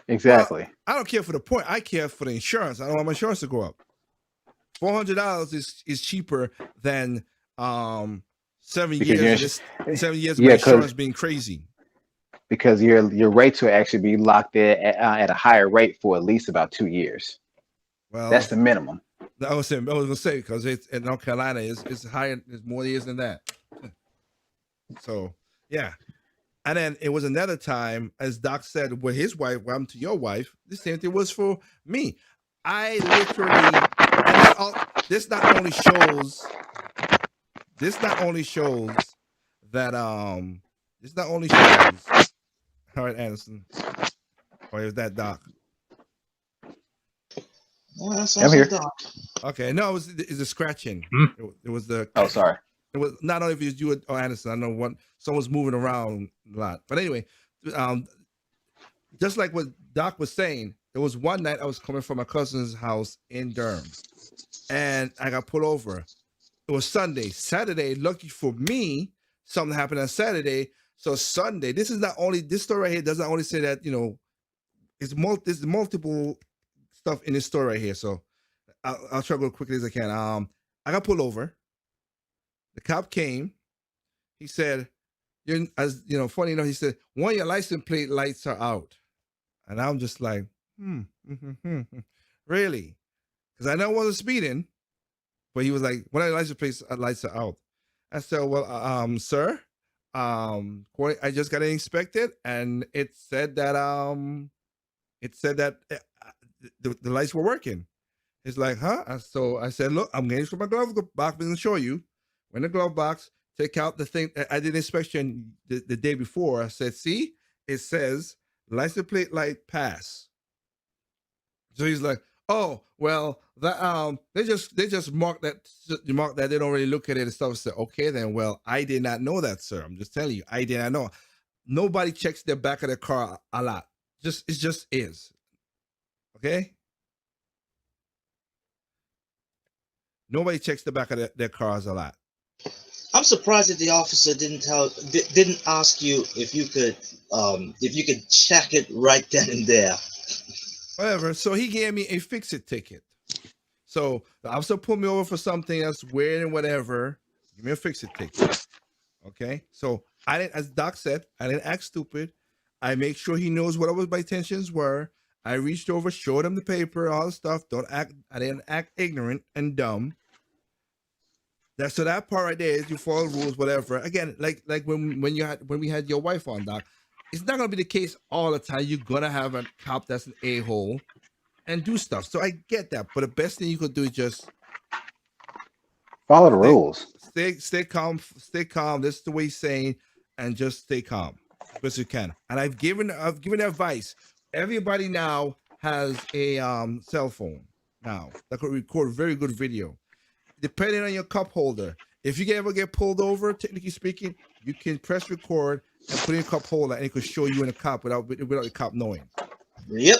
Exactly. Well, I don't care for the point. I care for the insurance. I don't want my insurance to go up. $400 is cheaper than 7 years. 7 years of insurance being crazy. Because your rates will actually be locked in at a higher rate for at least about 2 years. Well, that's the minimum. I was gonna say because it's in North Carolina it's higher. There's more years than that. So yeah, and then it was another time, as Doc said, with his wife. Well, to your wife, the same thing was for me. I literally, this not only shows that this not only shows. All right, Anderson. Or is that Doc? Well, that's I'm here. Doc. Okay, no, it's the scratching. It was the. Oh, sorry. It was not only if it was you or Anderson. I know someone's moving around a lot. But anyway, just like what Doc was saying, there was one night I was coming from my cousin's house in Durham, and I got pulled over. It was Sunday. Saturday, lucky for me, something happened on Saturday. So Sunday, this story right here doesn't only say that, there's multiple stuff in this story right here. So I'll try to go quickly as I can. I got pulled over. The cop came. He said, funny enough, he said, one of your license plate lights are out. And I'm just like, really? Because I know I wasn't speeding, but he was like, one of your license plate lights are out. I said, well, sir, I just got it inspected and it said that the lights were working. It's like, huh? So I said, look, I'm getting from my glove box. I'm going to show you. When the glove box, take out the thing. I did inspection the day before. I said, see, it says license plate light pass. So he's like, oh, well, that they just mark that they don't really look at it and stuff. I said, okay, then, well, I did not know that, sir. I'm just telling you, I did not know. Nobody checks the back of their car a lot. It just is. Okay? Nobody checks the back of their cars a lot. I'm surprised that the officer didn't ask you if you could check it right then and there. Whatever. So he gave me a fix-it ticket. So the officer pulled me over for something that's weird and whatever. Give me a fix-it ticket. Okay. So I didn't, as Doc said, I didn't act stupid. I make sure he knows what my intentions were. I reached over, showed him the paper, all the stuff. I didn't act ignorant and dumb. So that part right there is you follow rules, whatever. Again, like when we had your wife on, Doc, it's not gonna be the case all the time. You're gonna have a cop that's an a-hole and do stuff. So I get that, but the best thing you could do is just follow the rules. Stay calm. Stay calm. This is the way he's saying, and just stay calm as best you can. And I've given advice everybody now has a cell phone now that could record very good video. Depending on your cup holder, if you ever get pulled over, technically speaking, you can press record and put in a cup holder, and it could show you in a cop without the cop knowing. Yep.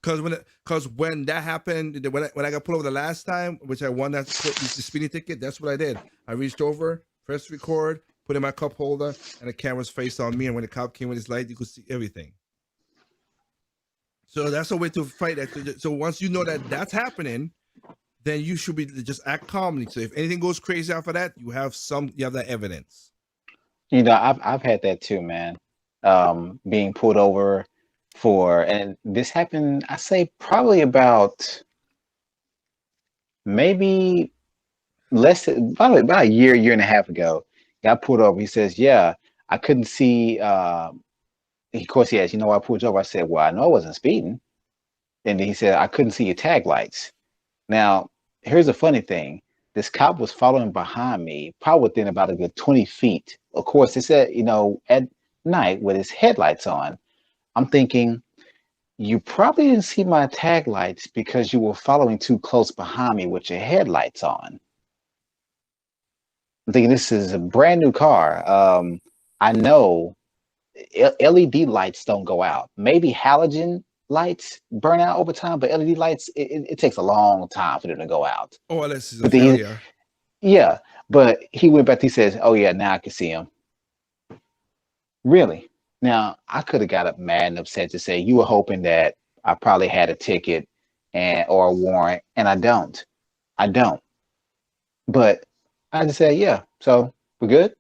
Because when that happened, when I got pulled over the last time, which I won that the speeding ticket, that's what I did. I reached over, pressed record, put in my cup holder, and the camera's faced on me. And when the cop came with his light, you could see everything. So that's a way to fight that. So once you know that that's happening, then you should be just act calmly. So if anything goes crazy after that, you have that evidence. You know, I've had that too, man. Being pulled over and this happened, I say probably about maybe about a year and a half ago. Got pulled over. He says, "Yeah, I couldn't see." Of course, he asked, "You know why I pulled you over?" I said, "Well, I know I wasn't speeding." And then he said, "I couldn't see your tag lights." Now, here's the funny thing. This cop was following behind me, probably within about a good 20 feet. Of course, he said, at night with his headlights on. I'm thinking, you probably didn't see my tag lights because you were following too close behind me with your headlights on. I'm thinking this is a brand new car. I know LED lights don't go out. Maybe halogen lights burn out over time, but LED lights, it takes a long time for them to go out. Oh, this is a failure. Yeah, but he went back. He says, "Oh yeah, now I can see him." Really? Now I could have got up mad and upset to say you were hoping that I probably had a ticket or a warrant, and I don't. But I just said, "Yeah, so we're good."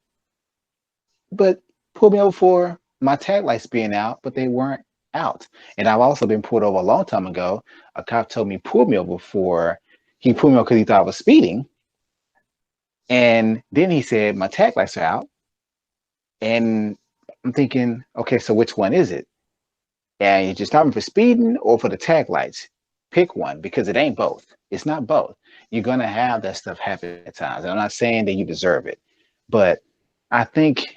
But pulled me over for my tag lights being out, but they weren't out. And I've also been pulled over a long time ago. A cop told me he pulled me over because he thought I was speeding. And then he said my tag lights are out. And I'm thinking, okay, so which one is it? And you just stop him for speeding or for the tag lights? Pick one, because it ain't both. It's not both. You're gonna have that stuff happen at times. And I'm not saying that you deserve it, but I think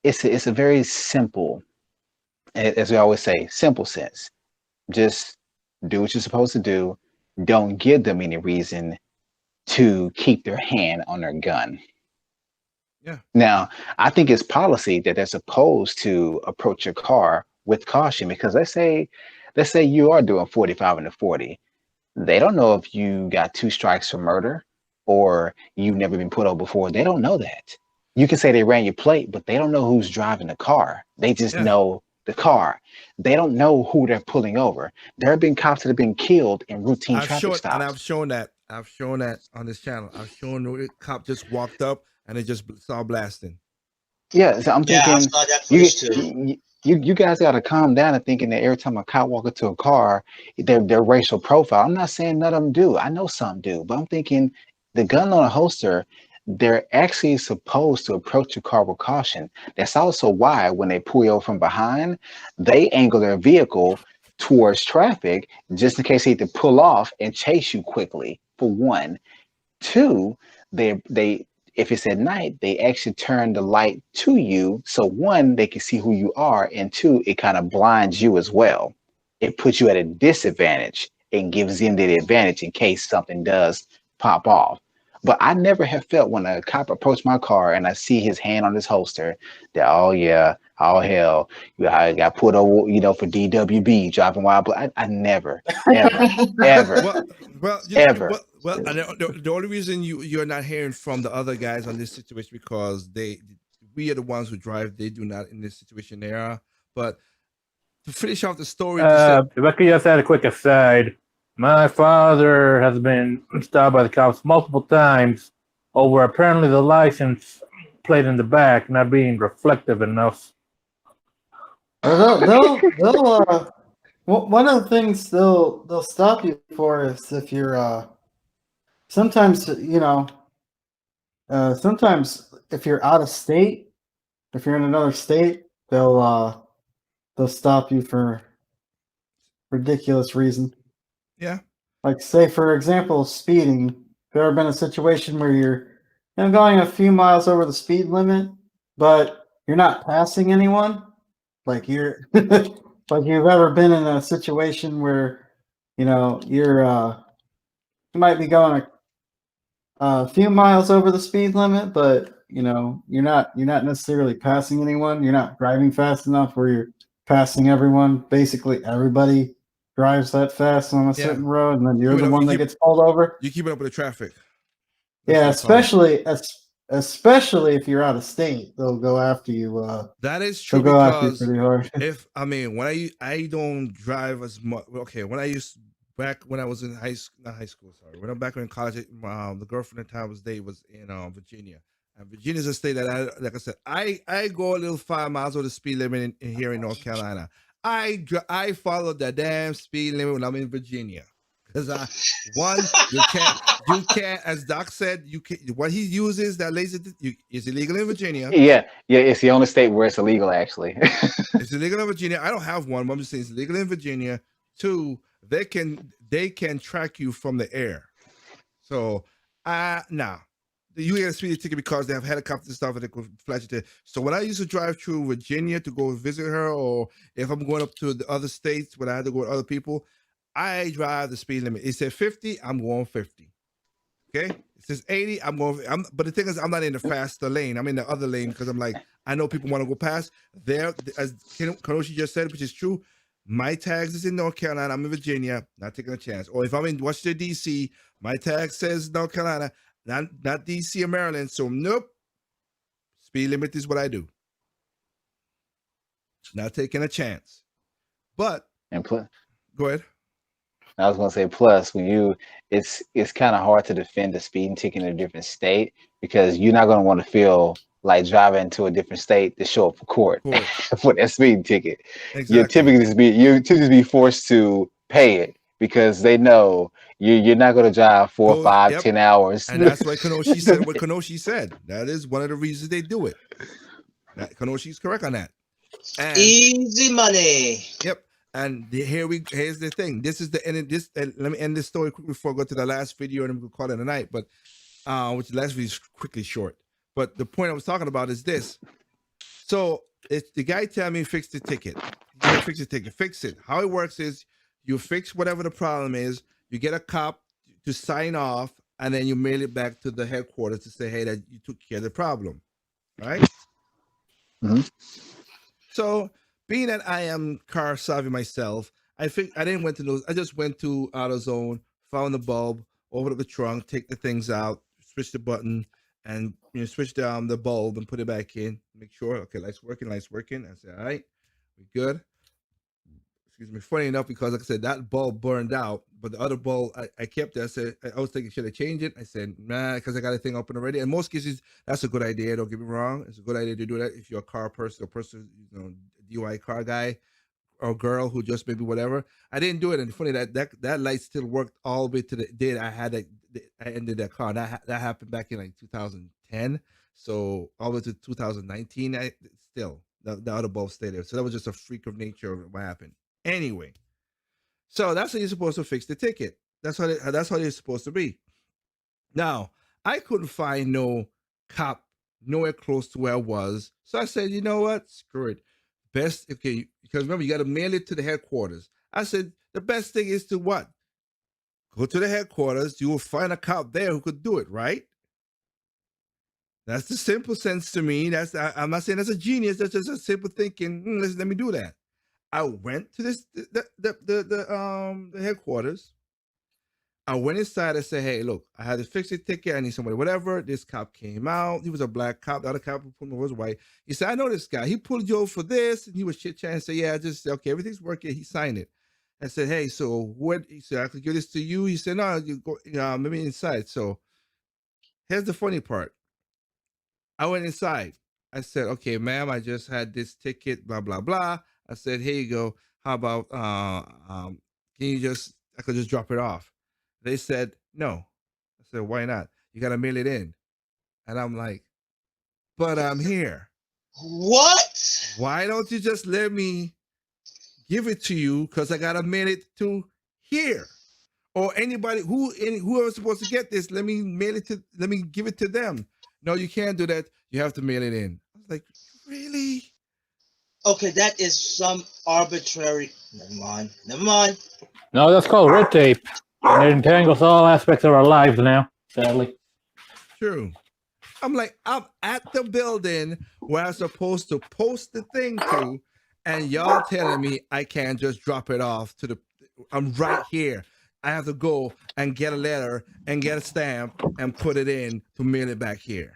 it's a very simple, as we always say, simple sense. Just do what you're supposed to do. Don't give them any reason to keep their hand on their gun. Yeah. Now, I think it's policy that they're supposed to approach your car with caution, because let's say you are doing 45 and a 40. They don't know if you got 2 strikes for murder or you've never been put over before. They don't know that. You can say they ran your plate, but they don't know who's driving the car. They just know the car. They don't know who they're pulling over. There have been cops that have been killed in routine traffic stops. And I've shown that on this channel. I've shown the cop just walked up and they just started blasting. Yeah, so I'm thinking, I saw that footage too. You guys got to calm down and thinking that every time a cop walks into a car, their racial profile. I'm not saying none of them do. I know some do, but I'm thinking the gun on a holster, they're actually supposed to approach your car with caution. That's also why when they pull you over from behind, they angle their vehicle towards traffic just in case they need to pull off and chase you quickly, for one. 2, they if it's at night, they actually turn the light to you. So 1, they can see who you are. And 2, it kind of blinds you as well. It puts you at a disadvantage and gives them the advantage in case something does pop off. But I never have felt when a cop approached my car and I see his hand on his holster that, oh yeah, oh hell, I got pulled over, for DWB, driving wild. But I never, ever. The only reason you're not hearing from the other guys on this situation because we are the ones who drive. They do not in this situation. They are. But to finish off the story, if I could just add a quick aside. My father has been stopped by the cops multiple times over apparently the license plate in the back not being reflective enough. They'll one of the things they'll stop you for is if you're sometimes if you're out of state, if you're in another state, they'll stop you for ridiculous reason. Yeah. Like, say, for example, speeding. There have been a situation where you're going a few miles over the speed limit, but you're not passing anyone. Like, you're like you've ever been in a situation where, you know, you might be going a few miles over the speed limit, but you know, you're not necessarily passing anyone. You're not driving fast enough where you're passing everyone. Basically, everybody drives that fast on a Yeah. certain road, and then you're Keep it the up- one you that keep- gets pulled over. You keep it up with the traffic. Yeah, That's what I call it. especially if you're out of state, they'll go after you. That is They'll true go after you because pretty hard. if I mean when I don't drive as much. Okay, when I used back when I was in not high school. Sorry, when I'm back in college, the girlfriend at the time was in Virginia, and Virginia's a state that like I said, I go a little 5 miles over the speed limit in here in North Carolina. I follow the damn speed limit when I'm in Virginia. Because you can't, as Doc said, you can what he uses that laser is illegal in Virginia. Yeah, it's the only state where it's illegal, actually. It's illegal in Virginia. I don't have one, but I'm just saying it's illegal in Virginia. 2, they can track you from the air. So nah. You get a speeding ticket because they have helicopters and stuff and they could flash it there. So when I used to drive through Virginia to go visit her, or if I'm going up to the other states when I had to go with other people, I drive the speed limit. It said 50, I'm going 50. Okay? It says 80, but the thing is, I'm not in the faster lane. I'm in the other lane because I'm like, I know people want to go past. There, as Kanoshi just said, which is true, my tags is in North Carolina. I'm in Virginia, not taking a chance. Or if I'm in Washington, D.C., my tag says North Carolina, not D.C. or Maryland. So, nope. Speed limit is what I do. Not taking a chance. But, And plus, go ahead. I was gonna say, plus when it's kind of hard to defend a speeding ticket in a different state because you're not gonna want to feel like driving to a different state to show up for court for that speeding ticket. Exactly. You typically be forced to pay it because they know you're not gonna drive 4, 5, 10 hours. And that's what Kanoshi said. What Kanoshi said. That is one of the reasons they do it. Kanoshi's correct on that. And, Easy money. Yep. And here's the thing. This is the end of this. Let me end this story quickly before I go to the last video, and then we'll call it a night. But which the last video is quickly short. But the point I was talking about is this. So it's the guy telling me fix the ticket. Fix the ticket. Fix it. How it works is you fix whatever the problem is. You get a cop to sign off, and then you mail it back to the headquarters to say, hey, that you took care of the problem. Right? Mm-hmm. So being that I am car savvy myself, I think I didn't went to those. I just went to AutoZone, found the bulb, opened up the trunk, take the things out, switch the button, and switch down the bulb and put it back in. Make sure, okay, lights working. I said, all right, we good. Excuse me. Funny enough, because like I said, that bulb burned out, but the other bulb I kept it. I said, I was thinking, should I change it? I said, nah, because I got a thing open already. In most cases, that's a good idea. Don't get me wrong. It's a good idea to do that if you're a car person, DUI car guy or girl who just maybe whatever. I didn't do it. And funny that light still worked all the way to the day I ended that car. That happened back in like 2010. So all the way to 2019, the other bulb stayed there. So that was just a freak of nature of what happened. Anyway, so that's how you're supposed to fix the ticket. That's how they're supposed to be. Now, I couldn't find no cop nowhere close to where I was. So I said, you know what? Screw it. Because remember, you got to mail it to the headquarters. I said, the best thing is to what? Go to the headquarters. You will find a cop there who could do it, right? That's the simple sense to me. I'm not saying that's a genius. That's just a simple thinking. Let me do that. I went to the headquarters. I went inside and said, hey, look, I had to fix the ticket. I need somebody, whatever. This cop came out. He was a black cop. The other cop who pulled me was white. He said, I know this guy. He pulled you over for this. And he was chit-chatting and said, yeah, okay, everything's working. He signed it. I said, hey, so what? He said, I could give this to you. He said, no, you go, let me inside. So here's the funny part. I went inside. I said, okay, ma'am, I just had this ticket, blah, blah, blah. I said, here you go. How about, I could just drop it off. They said, no. I said, why not? You got to mail it in. And I'm like, but I'm here. What? Why don't you just let me give it to you? Because I got to mail it to here. Or anybody whoever's supposed to get this, let me give it to them. No, you can't do that. You have to mail it in. I was like, really? Okay, that is some arbitrary. Never mind. Never mind. No, that's called red tape. And it entangles all aspects of our lives now, sadly. True. I'm like, I'm at the building where I'm supposed to post the thing to, and y'all telling me I can't just drop it off to the. I'm right here. I have to go and get a letter and get a stamp and put it in to mail it back here.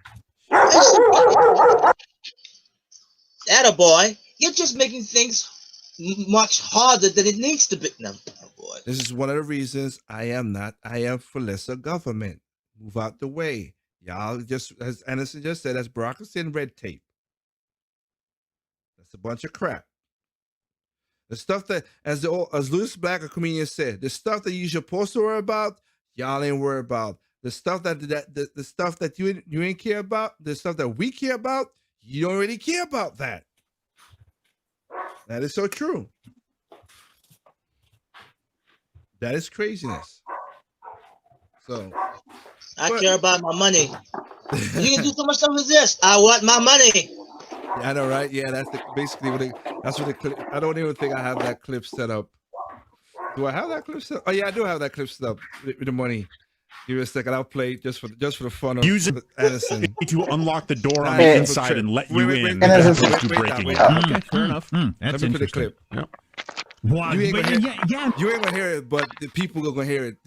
Attaboy, you're just making things much harder than it needs to be. No, boy. This is one of the reasons I am for lesser government. Move out the way. Y'all just, as Anderson just said, that's bureaucracy and red tape. That's a bunch of crap. The stuff that, as Louis Black, a comedian, said, the stuff that you're supposed to worry about, y'all ain't worry about. The stuff the stuff that you ain't care about, the stuff that we care about, you don't really care about that. That is so true. That is craziness. So I care about my money. You can do so much stuff with this. I want my money. I know, right? Yeah, that's basically what that's what the clip. I don't even think I have that clip set up. Do I have that clip set up? Oh yeah, I do have that clip set up with the money. Give me a second. I'll play it just for the fun of Use it Anderson. to unlock the door on Hey, the inside and let you in. wait, as wait, opposed to wait, breaking wait, in. wait. Okay, fair enough. Let That's me put the interesting. clip. Wow, You ain't but gonna hear, yeah, you ain't gonna hear it, but the people are gonna hear it.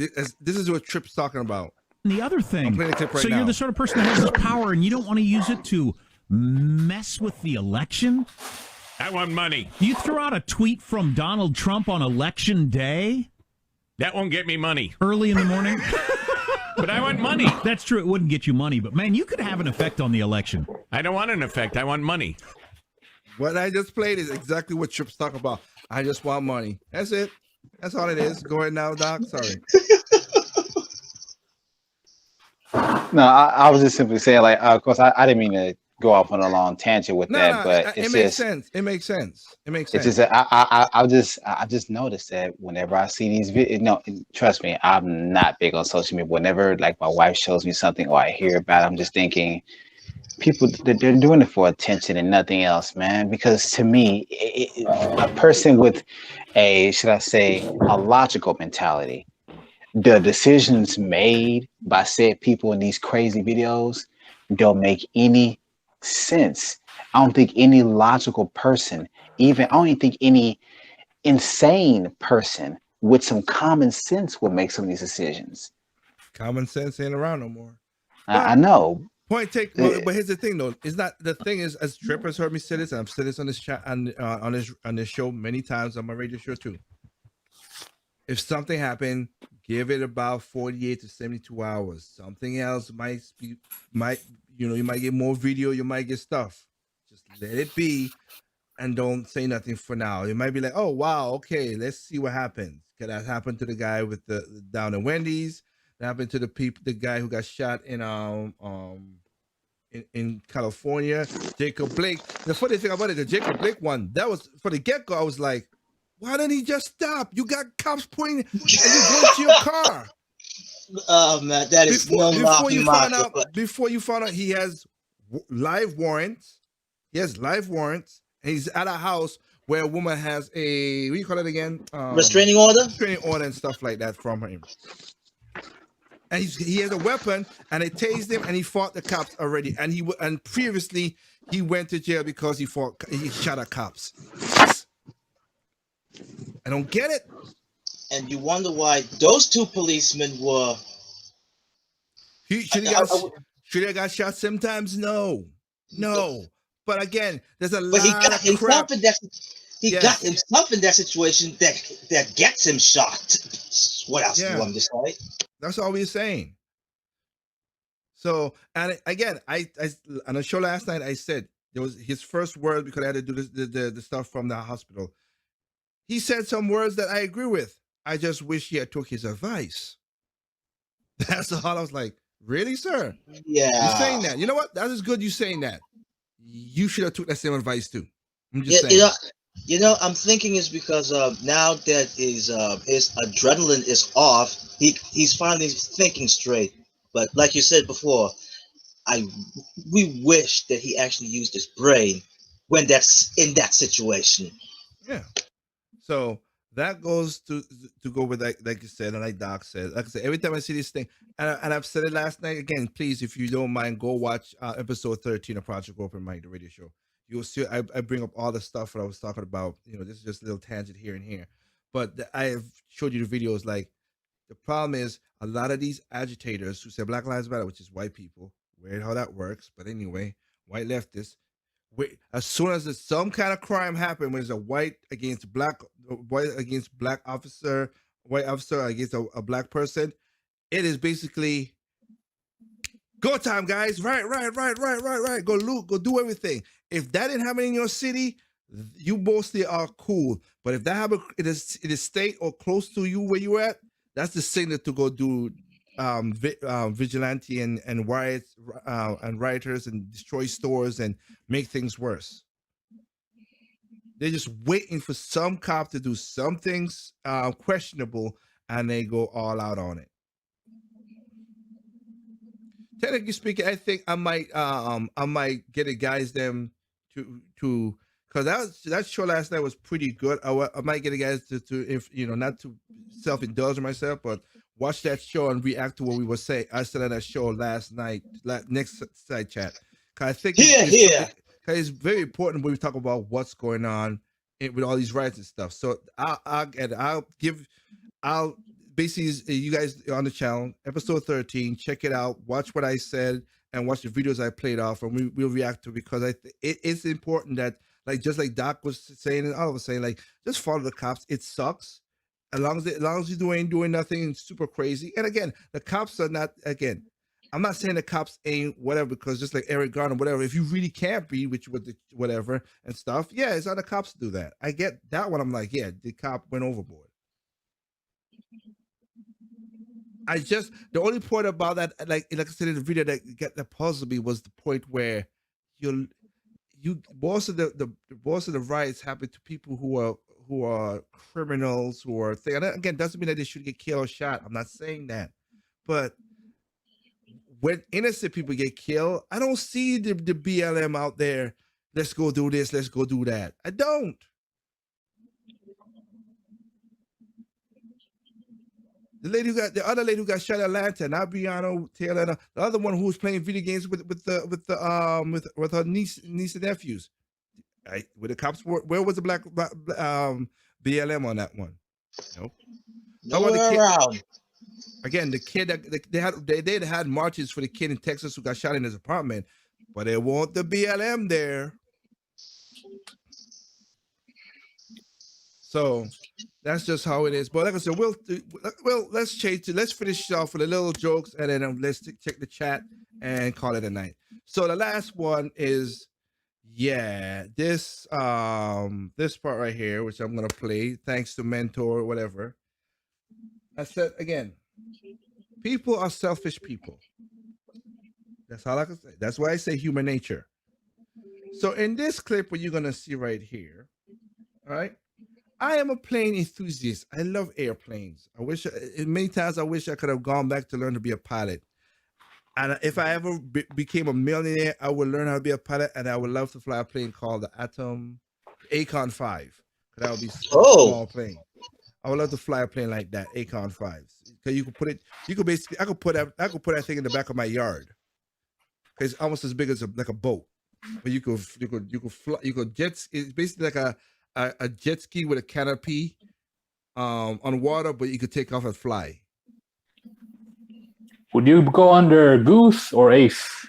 This is what Tripp's talking about. the other I'm thing. playing the clip right So now. you're the sort of person that has this power, and you don't want to use it to mess with the election. I want money. You threw out a tweet from Donald Trump on election day, That won't get me money. early in the morning. But I want money. That's true. It wouldn't get you money, but man, you could have an effect on the election. I don't want an effect. I want money. What I just played is exactly what Tripp's talking about. I just want money. That's it. That's all it is. Go ahead now, Doc. Sorry. No, I was just simply saying, like, of course, I didn't mean to go off on a long tangent with that, but it it's makes just, sense. It makes sense. It makes it's sense. just, that I just noticed that whenever I see these videos, no, trust me, I'm not big on social media. Whenever, like, my wife shows me something or I hear about it, I'm just thinking, people, they're doing it for attention and nothing else, man. Because to me, a person with a, should I say, a logical mentality, the decisions made by said people in these crazy videos don't make any sense. I don't think any logical person, I don't even think any insane person with some common sense would make some of these decisions. Common sense ain't around no more. I know. Point take, but here's the thing though. It's not the thing is, as Tripp has heard me say this, and I've said this on this chat on this show many times on my radio show too. If something happened, give it about 48 to 72 hours. Something else you might get more video, you might get stuff. Just let it be and don't say nothing for now. You might be like, oh wow, okay, let's see what happens. Cause that happened to the guy with the down at Wendy's. That happened to the guy who got shot in California, Jacob Blake. The funny thing about it, the Jacob Blake one, that was for the get-go, I was like, why didn't he just stop? You got cops pointing and you go to your car. Oh man, that is Before you found out he has live warrants. He has live warrants, and he's at a house where a woman has a, what do you call it again? restraining order. Restraining order and stuff like that from him. And he has a weapon, and they tased him, and he fought the cops already. And previously he went to jail because he shot at cops. I don't get it. And you wonder why those two policemen were. Should have got shot sometimes? No. But again, there's a But he lot got of himself crap. in that. He Yes. got himself in that situation that gets him shot. What else do Yeah. you want me to say? That's all we're saying. So, and again, I on a show last night, I said there was his first word because I had to do the stuff from the hospital. He said some words that I agree with. I just wish he had took his advice. That's all. I was like, really, sir? Yeah. You're saying that? You know what? That is good. You saying that? You should have took that same advice too. I'm just saying. You know, I'm thinking it's because now that his adrenaline is off, he's finally thinking straight. But like you said before, we wish that he actually used his brain when that's in that situation. Yeah. So that goes to go with like you said, and like Doc said. Like I said, every time I see this thing, and I've said it last night again. Please, if you don't mind, go watch episode 13 of Project Open Mic, the radio show. You'll see. I bring up all the stuff that I was talking about. This is just a little tangent here and here, but I have showed you the videos. Like the problem is a lot of these agitators who say Black Lives Matter, which is white people. Weird how that works, but anyway, white leftists. As soon as there's some kind of crime happen, when there's a white against black officer, white officer against a black person, it is basically go time, guys. Right. Go loot, go do everything. If that didn't happen in your city, you mostly are cool. But if that happened in a state or close to you where you're at, that's the signal to go do vigilante and riots and rioters and destroy stores and make things worse. They're just waiting for some cop to do some things questionable, and they go all out on it. Technically speaking, I think I might get the guys them to because that show last night was pretty good. I might get the guys to if not to self-indulge myself, but watch that show and react to what we were saying. I said on that show last night, next side chat. Cause I think it's very important when we talk about what's going on with all these riots and stuff. So I'll basically you guys on the channel, episode 13, check it out, watch what I said and watch the videos I played off, and we'll react to it because it's important that just like Doc was saying and I was saying, just follow the cops. It sucks. As long as you're doing nothing super crazy. And again, the cops are not, I'm not saying the cops ain't whatever, because just like Eric Garner, whatever, if you really can't be, which with the whatever and stuff, yeah, it's on the cops to do that. I get that one. I'm like, yeah, the cop went overboard. The only point about that, like I said in the video that puzzled me was the point where most of the riots happen to people who are criminals, who are things. Again, doesn't mean that they should get killed or shot. I'm not saying that, but when innocent people get killed, I don't see the BLM out there. Let's go do this. Let's go do that. I don't. The other lady who got shot in Atlanta, not Breonna Taylor, the other one who was playing video games with her niece and nephews. With the cops, where was the black BLM on that one? Nope. Nowhere around. Again, the kid that they had marches for the kid in Texas who got shot in his apartment, but they want the BLM there. So that's just how it is. But like I said, let's change it. Let's finish off with a little jokes, and then let's check the chat and call it a night. So the last one is, this part right here, which I'm gonna play thanks to Mentor or whatever. I said again, people are selfish people. That's all I can say. That's why I say human nature. So in this clip, what you're gonna see right here, all right. I am a plane enthusiast. I love airplanes. Many times I wish I could have gone back to learn to be a pilot. And if I ever became a millionaire, I would learn how to be a pilot, and I would love to fly a plane called the Acon 5. That would be a small plane. I would love to fly a plane like that, Acon 5s. Because I could put that thing in the back of my yard. It's almost as big as like a boat. But you could it's basically like a jet ski with a canopy on water, but you could take off and fly. Would you go under Goose or Ace?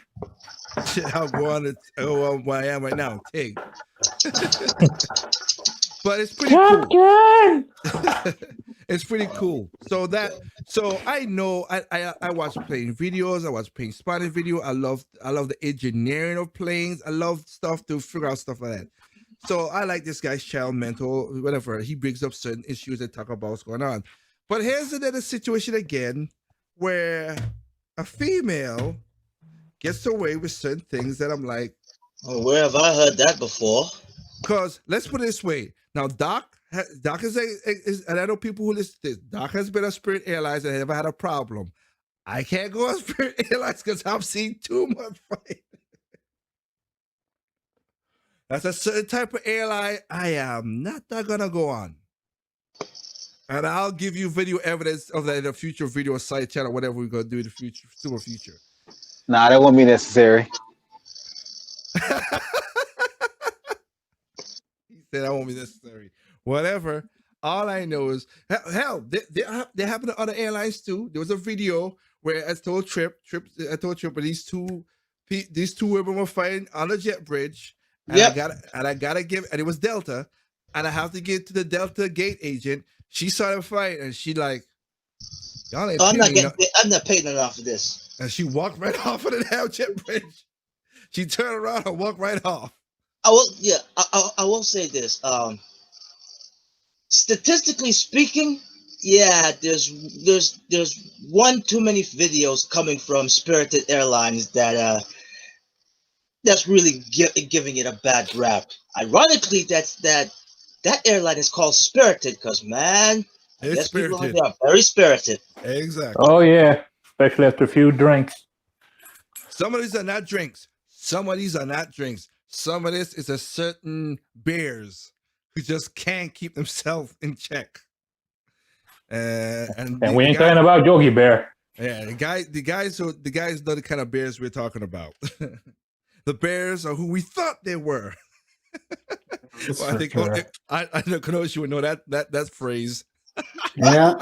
I'll go under where I am right now, Tig. But it's pretty cool. It's pretty cool. So I know I watch plane videos, I watch plane spotting video. I love the engineering of planes. I love stuff to figure out stuff like that. So I like this guy's child mental, whatever. He brings up certain issues and talk about what's going on. But here's another situation again where a female gets away with certain things that I'm like, oh, where have I heard that before? Because let's put it this way. Now, Doc is and I know people who listen to this. Doc has been on Spirit Airlines and never had a problem. I can't go on Spirit Airlines because I've seen too much fight. That's a certain type of airline I am not gonna go on. And I'll give you video evidence of that in a future video side chat or whatever we're gonna do in the future, super future. Nah, that won't be necessary. He said that won't be necessary. Whatever. All I know is hell, they happen to other airlines too. There was a video where I told Trip, but these two women were fighting on the jet bridge. And Yep. I gotta give, and it was Delta, and I have to give to the Delta gate agent. She saw the fight, and she like, y'all ain't I'm paying not me I'm not paying enough for this. and she walked right off of the damn jet bridge. She turned around and walked right off. I will say this. Statistically speaking, yeah, there's one too many videos coming from Spirited Airlines that's really giving it a bad rap. Ironically, that airline is called Spirited because, man, I It's guess people out spirited. there are very spirited. Exactly. Oh yeah, especially after a few drinks. Some of these are not drinks. Some of these are not drinks. Some of this is a certain bears who just can't keep themselves in check. And We ain't talking about Yogi Bear. Yeah, the guys know the kind of bears we're talking about. The bears are who we thought they were. Well, I think I know Kenoshi would know that phrase. Yeah.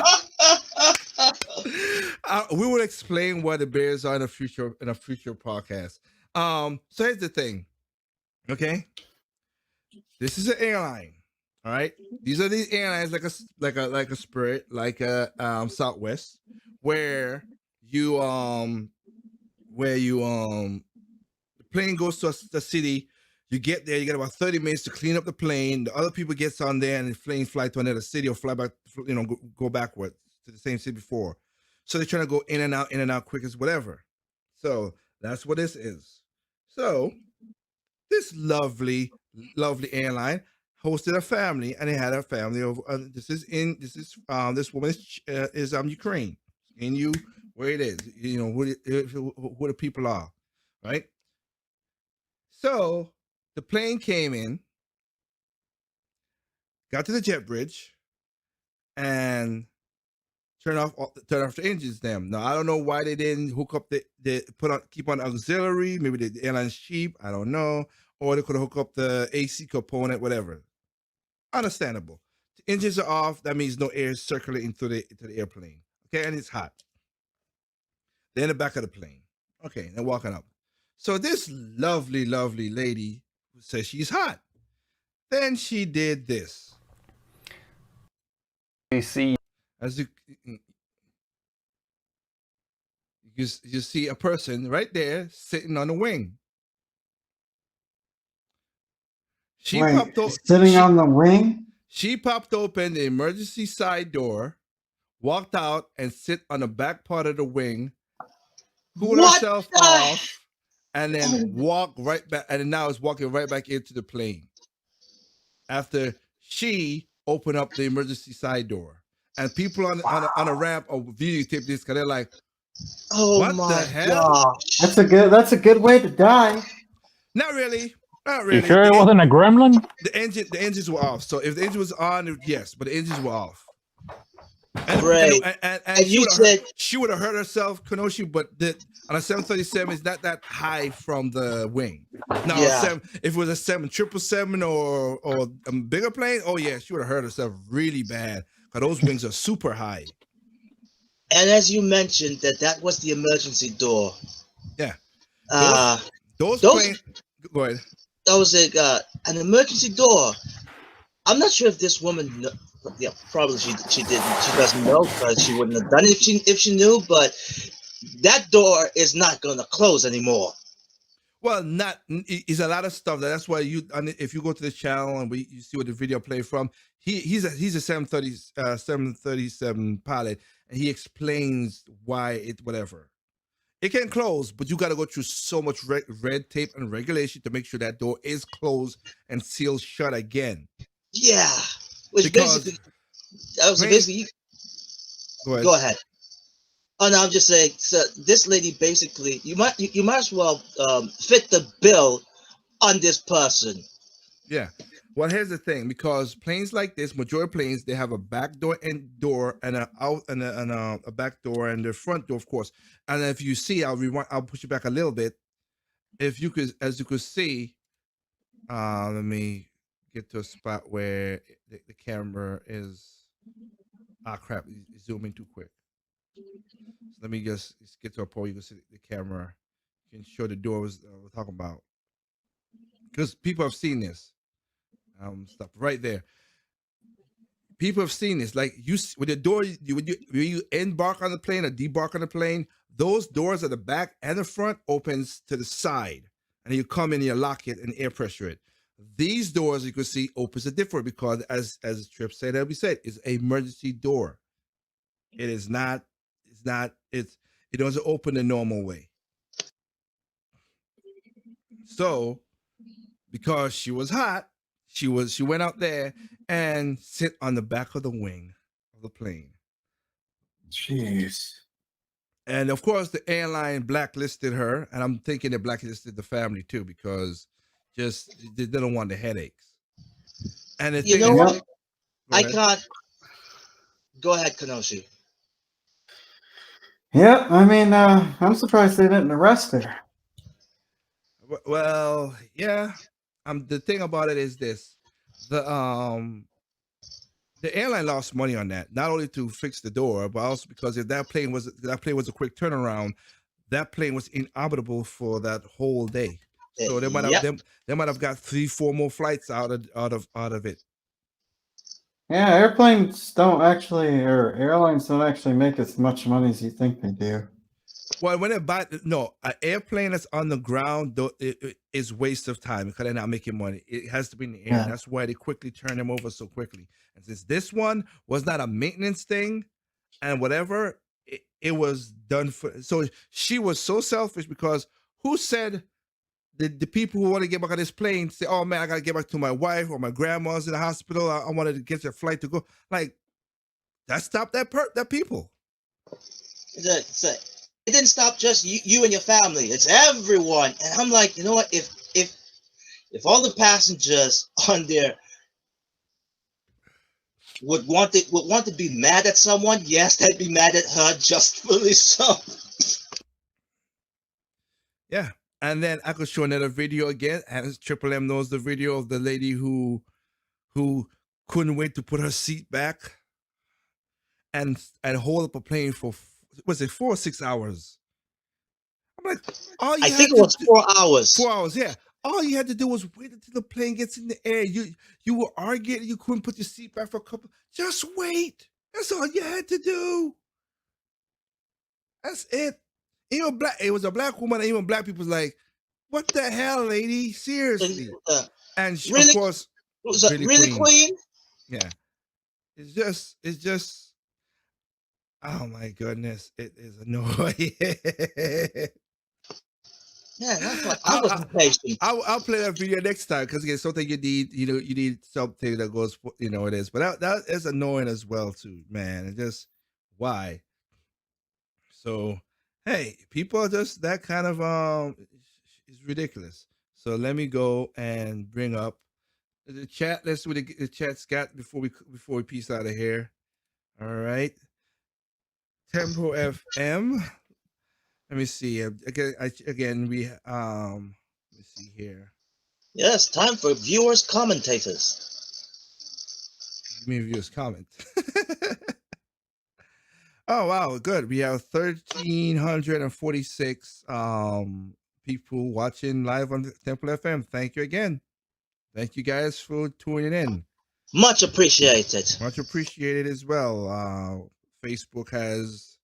We will explain what the bears are in a future podcast. So here's the thing. Okay, this is an airline. All right, these are these airlines like a Spirit, like a Southwest, where you the plane goes to the city. You get there, you get about 30 minutes to clean up the plane. The other people gets on there and the plane fly to another city or fly back, go backwards to the same city before. So they're trying to go in and out quick as whatever. So that's what this is. So this lovely airline hosted a family, and they had a family of this woman is Ukraine. And you where it is, who the people are, right? So the plane came in, got to the jet bridge, and turn off the engines. Now I don't know why they didn't hook up keep on auxiliary. Maybe the airline's cheap. I don't know, or they could hook up the AC component, whatever. Understandable. The engines are off. That means no air circulating to the airplane. Okay, and it's hot. They're in the back of the plane. Okay, they're walking up. So this lovely lady says she's hot. Then she did this. You see, As you see a person right there sitting on the wing. Sitting on the wing? She popped open the emergency side door, walked out, and sit on the back part of the wing, cooled herself off, and then walk right back, and now is walking right back into the plane. After she opened up the emergency side door, and people on a ramp or videotape this because they're like, "Oh what my the hell?" gosh. That's a good way to die. Not really. You sure it wasn't a gremlin? The engines were off. So if the engine was on, yes, but the engines were off. And, Right. And you said she would have hurt herself, Kenoshi, but on a 737 is not that high from the wing. Now, Yeah. if it was a 777 or a bigger plane, oh yeah, she would have hurt herself really bad because those wings are super high. And as you mentioned, that was the emergency door. Yeah. Those planes. Go ahead. that was an emergency door. I'm not sure if this woman, yeah, probably she didn't. She doesn't know because she wouldn't have done it if she knew. But that door is not going to close anymore. Well, it's a lot of stuff. That's why if you go to the channel and you see what the video play from, he's a 737 pilot, and he explains why it whatever. It can close, but you got to go through so much red tape and regulation to make sure that door is closed and sealed shut again. Yeah, which Because basically. Go ahead. Oh no, I'm just saying. So this lady basically, you might as well fit the bill on this person Yeah. Well, here's the thing, because planes like this, majority planes, they have a back door and a out and a back door and the front door, of course. And if you see, I'll rewind, I'll push you back a little bit. If you could, as you could see, let me get to a spot where the camera is. Ah, crap! It's zooming too quick. So let me just get to a point you can see the camera. You can show the doors we're talking about, because people have seen this. Stop right there. People have seen this. Like with the door, when you embark on the plane or debark on the plane, those doors at the back and the front opens to the side, and you come in, you lock it and air pressure it. These doors, you can see, opens a different, because as Trip said, as we said, is an emergency door. It is not. It's not. It doesn't open the normal way. So, because she was hot, she went out there and sit on the back of the wing of the plane. Jeez. And of course, the airline blacklisted her, and I'm thinking they blacklisted the family too, because just they don't want the headaches. And the You thing know is- what? Go I ahead. can't. Go ahead, Kenoshi. Yeah, I mean, I'm surprised they didn't arrest her. Well, yeah. The thing about it is this: the airline lost money on that, not only to fix the door, but also because if that plane was a quick turnaround, that plane was inoperable for that whole day. So they might have Yep. they might have got 3-4 more flights out of it. Yeah, airplanes don't actually, or airlines don't actually make as much money as you think they do. Well, when they buy an airplane that's on the ground, though, it is waste of time because they're not making money. It has to be in the air. Yeah. That's why they quickly turn them over so quickly. And since this one was not a maintenance thing, and whatever, it was done for. So she was so selfish, because who said the people who want to get back on this plane say, "Oh man, I gotta get back to my wife or my grandma's in the hospital. I wanted to get your flight to go." Like that stopped that people. It didn't stop just you and your family. It's everyone. And I'm like, you know what? If all the passengers on there would want to be mad at someone, yes, they'd be mad at her justly so. Yeah. And then I could show another video again. And Triple M knows the video of the lady who couldn't wait to put her seat back and hold up a plane for, was it 4 or 6 hours? I'm like, I think it was 4 hours. 4 hours, yeah. All you had to do was wait until the plane gets in the air. You were arguing, you couldn't put your seat back for a couple. Just wait. That's all you had to do. That's it. Even it was a black woman, and even black people's like, what the hell, lady? Seriously. And she, Really? of course, Was it really queen? yeah. It's just oh my goodness, it is annoying. Yeah, that's what I was impatient. I'll play that video next time, because again, something you need something that goes, it is. But that is annoying as well too, man. It just why? So hey, people are just that kind of it's ridiculous. So let me go and bring up the chat. Let's see what the chat, Scott, before we peace out of here. All right. Tempo FM. Let me see. Again, we let me see here. Yes, time for viewers commentators. Give me a viewers comment. Oh wow, good. We have 1,346 people watching live on Temple FM. Thank you again. Thank you guys for tuning in. Much appreciated. Much appreciated as well. Facebook has,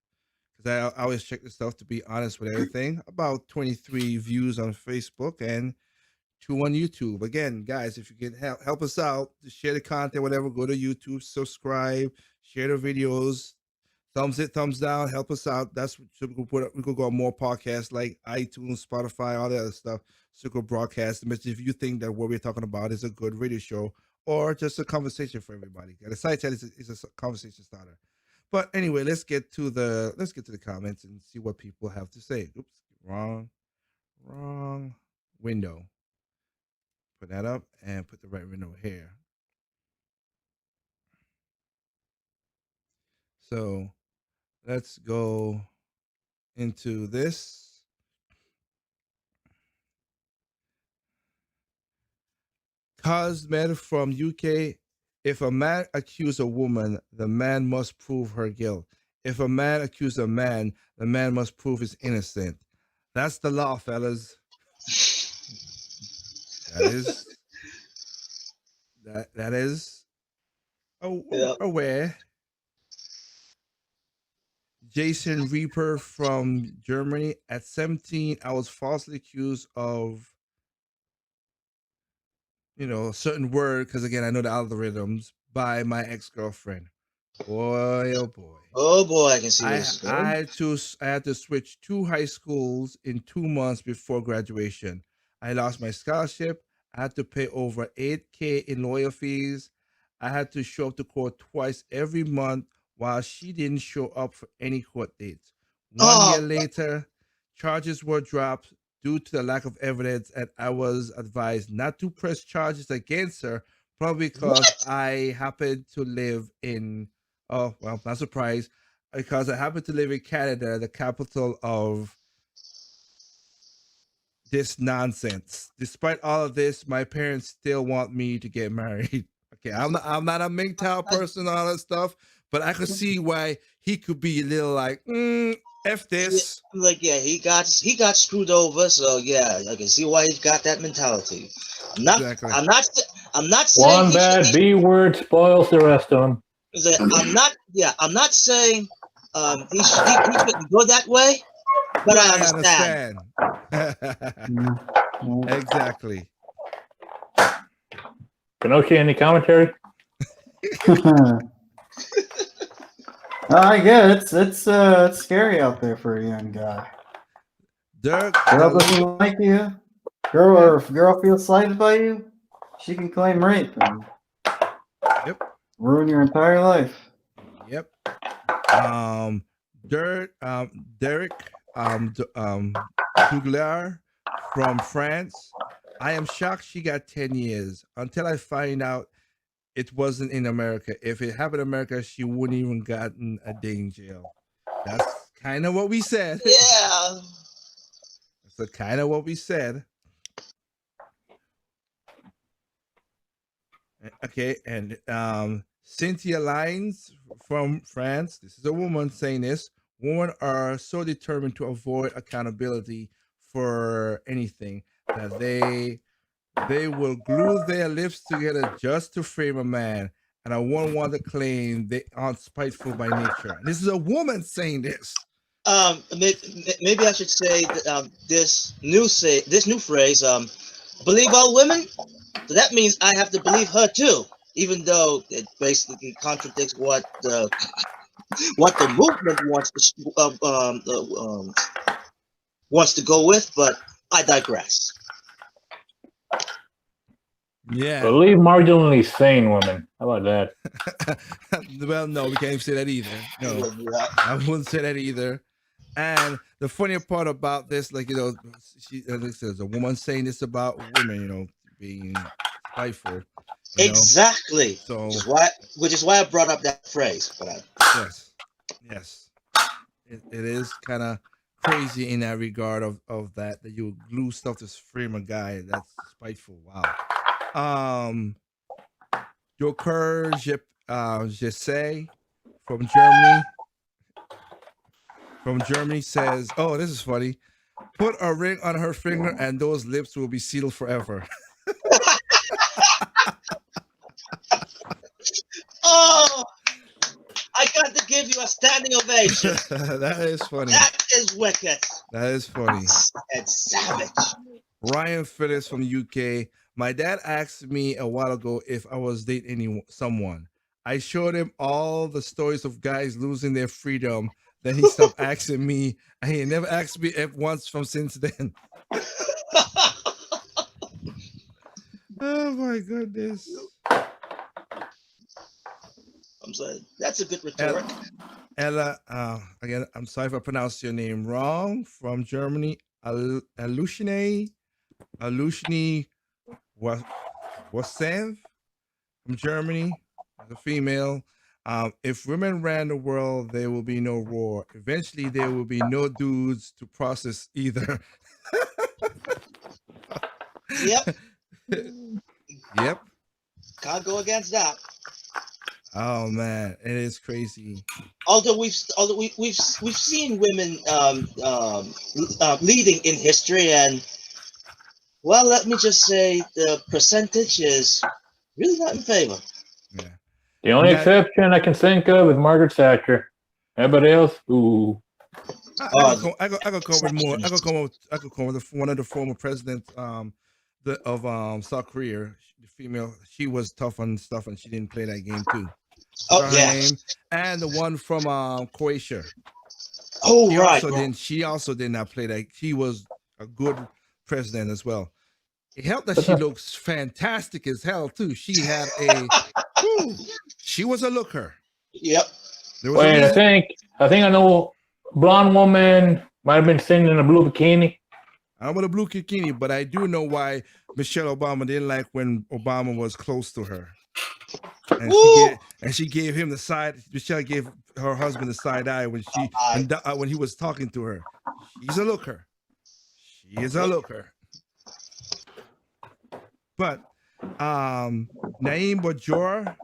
because I always check this stuff to be honest with everything, about 23 views on Facebook and 2 on YouTube. Again, guys, if you can help us out, share the content, whatever, go to YouTube, subscribe, share the videos, thumbs it, thumbs down, help us out. That's what we could go on more podcasts like iTunes, Spotify, all that other stuff. So we could broadcast them. If you think that what we're talking about is a good radio show or just a conversation for everybody. And the side chat is a conversation starter. But anyway, let's get to the comments and see what people have to say. Oops, wrong window. put that up and put the right window here. So let's go into this. Cosmed from UK. If a man accuses a woman, the man must prove her guilt. If a man accuses a man, the man must prove he's innocent. That's the law, fellas. That is aware. Jason Reaper from Germany. At 17, I was falsely accused of, a certain word, because again, I know the algorithms, by my ex-girlfriend. Boy, oh boy. Oh boy, I can see I this. had to switch 2 high schools in 2 months before graduation. I lost my scholarship. I had to pay over $8,000 in lawyer fees. I had to show up to court twice every month while she didn't show up for any court dates. 1 year later, charges were dropped due to the lack of evidence, and I was advised not to press charges against her, probably because I happened to live in, oh, well, not surprised, because I happen to live in Canada, the capital of this nonsense. Despite all of this, my parents still want me to get married. Okay, I'm not a MGTOW person, all that stuff, but I could see why he could be a little like, F this. Like, yeah, he got screwed over, so yeah, I can see why he's got that mentality. I'm not saying one bad B word spoils the rest of them. I'm not saying he shouldn't go that way, but I understand. Exactly. Pinocchio, any commentary? I get it's scary out there for a young guy. Dirk, girl doesn't like you, or if girl feels slighted by you, she can claim rape and ruin your entire life. Yep. Derek Douglar from France. I am shocked she got 10 years until I find out it wasn't in America. If it happened in America, she wouldn't even gotten a day in jail. That's kind of what we said. Yeah. That's kind of what we said. Okay, and Cynthia Lines from France. This is a woman saying this. Women are so determined to avoid accountability for anything that they will glue their lips together just to frame a man. And I won't want to claim they aren't spiteful by nature. This is a woman saying this. Maybe I should say that, this new phrase. Believe all women. So that means I have to believe her too, even though it basically contradicts what the movement wants to go with. But I digress. Yeah. Believe marginally sane women. How about that? Well, no, we can't even say that either. No, I wouldn't say that either. And the funny part about this, like, she says a woman saying this about women, being spiteful. Exactly. So, which is why I brought up that phrase. But yes, it is kind of crazy in that regard of that you glue stuff to frame a guy that's spiteful. Wow. Joker Jesse from Germany says, "Oh, this is funny. Put a ring on her finger, and those lips will be sealed forever." Oh, I got to give you a standing ovation. That is funny. That is wicked. That is funny. It's savage. Ryan Phillips from the UK. My dad asked me a while ago if I was dating someone. I showed him all the stories of guys losing their freedom. Then he stopped asking me, and he never asked me once from since then. Oh my goodness. I'm saying that's a good rhetoric. Ella, again, I'm sorry if I pronounced your name wrong. From Germany, Alushni Wasev from Germany, the female. If women ran the world, there will be no war. Eventually, there will be no dudes to process either. Yep. Yep. Can't go against that. Oh man, it is crazy. Although we've seen women leading in history, and well, let me just say the percentage is really not in favor. Yeah. The only That- exception I can think of is Margaret Thatcher. Everybody else, ooh. I could come with more. I could come with one of the former presidents of South Korea. The female, she was tough on stuff, and she didn't play that game too. Oh Forgot her yeah. name. And the one from Croatia. Oh She right. also didn't. She also did not play that. She was a good president as well. It helped that she looks fantastic as hell too. She had a. whew, she was a looker. Yep. There was a Wait, I reason- think I know blonde woman might have been sitting in a blue bikini. I'm with a blue bikini, but I do know why Michelle Obama didn't like when Obama was close to her. And she gave him the side. Michelle gave her husband the side eye when when he was talking to her. She's a looker. She is a looker. But Naim Bajor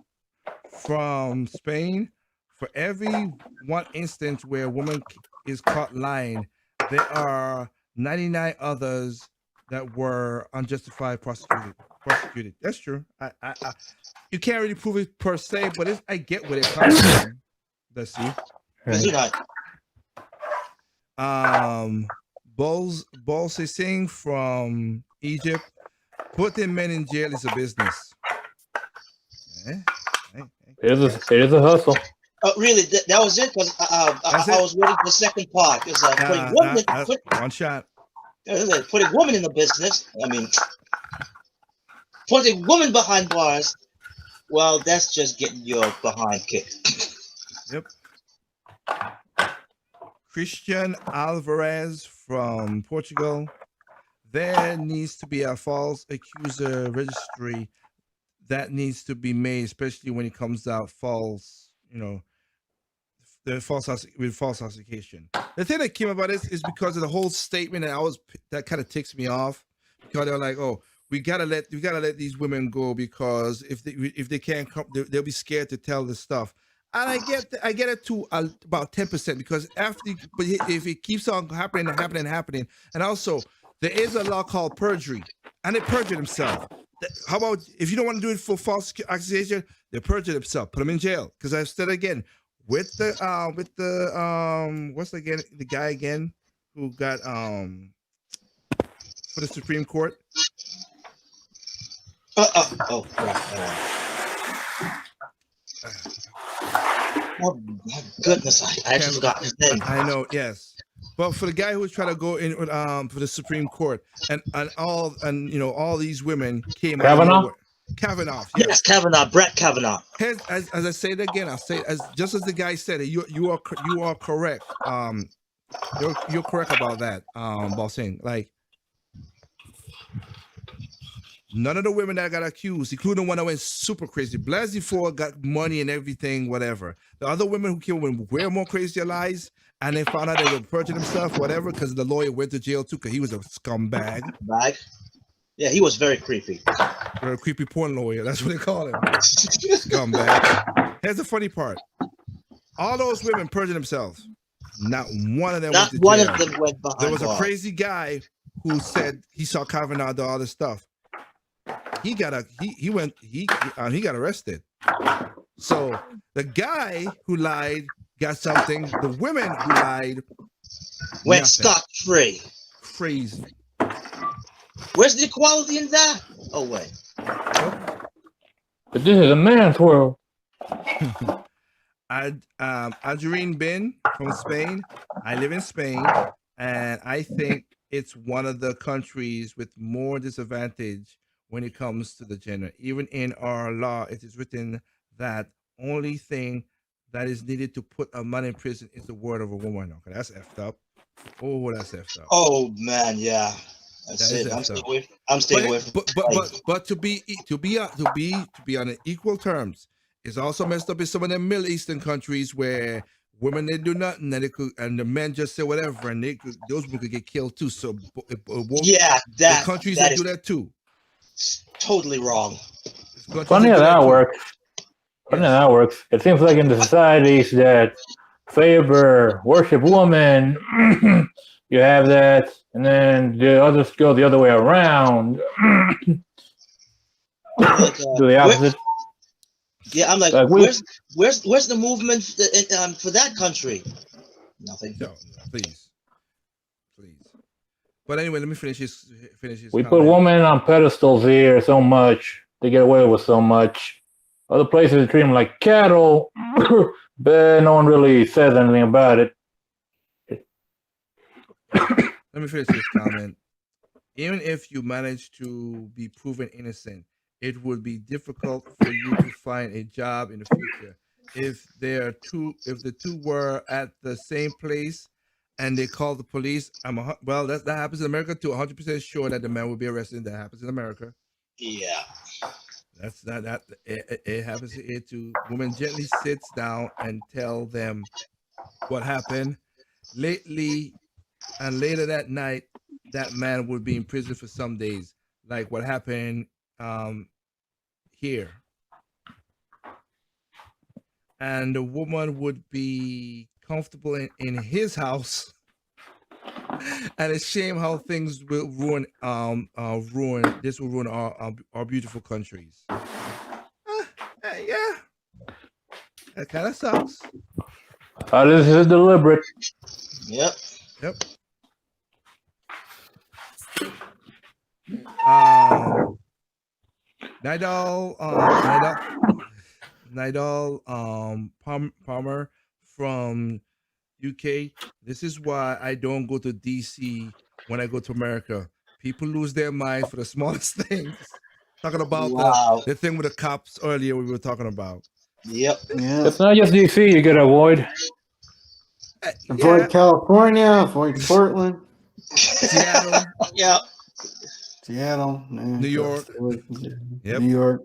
from Spain, for every one instance where a woman is caught lying, there are 99 others that were unjustified prosecuted. That's true. I you can't really prove it per se, but I get where it comes from. Let's see. Is it not? Bol Singh from Egypt, putting men in jail is a business. It is a hustle. Oh, really? That was it? Because I was waiting for the second part. It's like One shot. putting women in the business. I mean, putting women behind bars. Well, that's just getting your behind kicked. Yep. Christian Alvarez from Portugal. There needs to be a false accuser registry that needs to be made, especially when it comes out false, the false accusation. The thing that came about this is because of the whole statement, and that kind of ticks me off because they're like, oh, we gotta let these women go because if they can't come, they'll be scared to tell the stuff. And I get it to about 10% because but if it keeps on happening, and also there is a law called perjury, and they perjured themselves. How about if you don't want to do it for false accusation, they perjured themselves, put them in jail. Because I've said again with the the guy again who got for the Supreme Court. Oh my goodness! I actually forgot his name. I know, yes. But for the guy who was trying to go in for the Supreme Court, and all these women came. Kavanaugh? Kavanaugh. Yes, Kavanaugh, Brett Kavanaugh. As I say it again, I'll say as the guy said it. You are correct. You're correct about that, Bossing. Like none of the women that got accused, including one that went super crazy. Blasey Ford got money and everything, whatever. The other women who killed were way more crazy lies, and they found out they were perjuring themselves, whatever, because the lawyer went to jail too, because he was a scumbag. Yeah, he was very creepy. Or a creepy porn lawyer, that's what they call him. Scumbag. Here's the funny part. All those women perjured themselves. Not one of them went to jail. Not one of them went behind There was bars. a crazy guy who said he saw Kavanaugh do all this stuff. He got arrested. So the guy who lied got something. The women who lied went nothing. scot-free. Crazy. Where's the equality in that? Oh wait. But this is a man's world. Algerine Bin from Spain. I live in Spain, and I think it's one of the countries with more disadvantage when it comes to the gender. Even in our law, it is written that only thing that is needed to put a man in prison is the word of a woman. Okay, that's effed up. Oh, that's effed up. Oh man, yeah. That's That is it. it, I'm so. staying away. I'm staying away from. But to be on an equal terms, it's also messed up in some of them Middle Eastern countries where women they do nothing and the men just say whatever and those people could get killed too. So Yeah, the countries that that do is that too. totally wrong. Funny how that works. Funny how that works. It seems like in the societies that favor worship woman, you have that, and then the others go the other way around. Like, Do the opposite. Yeah, I'm like, Like where's the movement for that country? Nothing. No, please. But anyway, let me finish his We comment. put women on pedestals here so much. They get away with so much. Other places treat them like cattle, but no one really says anything about it. Let me finish this comment. Even if you manage to be proven innocent, it would be difficult for you to find a job in the future. If the two were at the same place and they call the police, that happens in America too. 100% sure that the man will be arrested. That happens in America. Yeah. That's that. It happens here too. Woman gently sits down and tell them what happened lately, and later that night, that man would be in prison for some days, like what happened here. And the woman would be comfortable in his house. And it's shame how things will ruin. This will ruin our beautiful countries. Yeah, that kind of sucks. This is deliberate. Yep. Nidal Palmer from UK. This is why I don't go to DC when I go to America. People lose their minds for the smallest things. Talking about the thing with the cops earlier we were talking about. Yep. Yeah. It's not just DC you gotta avoid. Avoid California, avoid Portland, Seattle. Yeah. Seattle, New York. New York.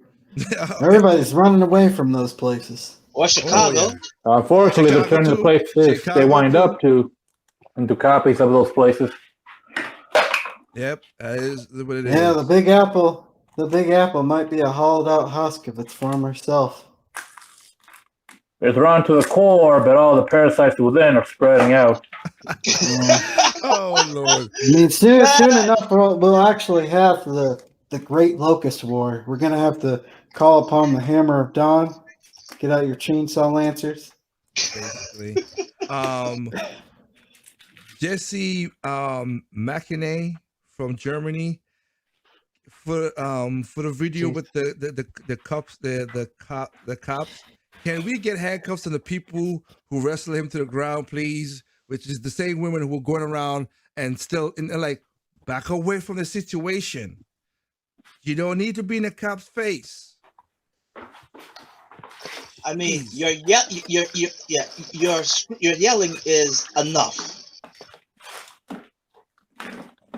Everybody's running away from those places. Or Chicago. Unfortunately, they're turning the places they wind up to into copies of those places. Yep, that is what it is. Yeah, the Big Apple. The Big Apple might be a hollowed out husk of its former self. It's run to the core, but all the parasites within are spreading out. Oh Lord! I mean, soon enough, we'll actually have the Great Locust War. We're gonna have to call upon the Hammer of Dawn. Get out your chainsaw lancers. Basically, Jesse McKinney from Germany for the video with the cops the cops. Can we get handcuffs on the people who wrestle him to the ground, please? Which is the same women who are going around and still like back away from the situation. You don't need to be in a cop's face. I mean, your yelling is enough.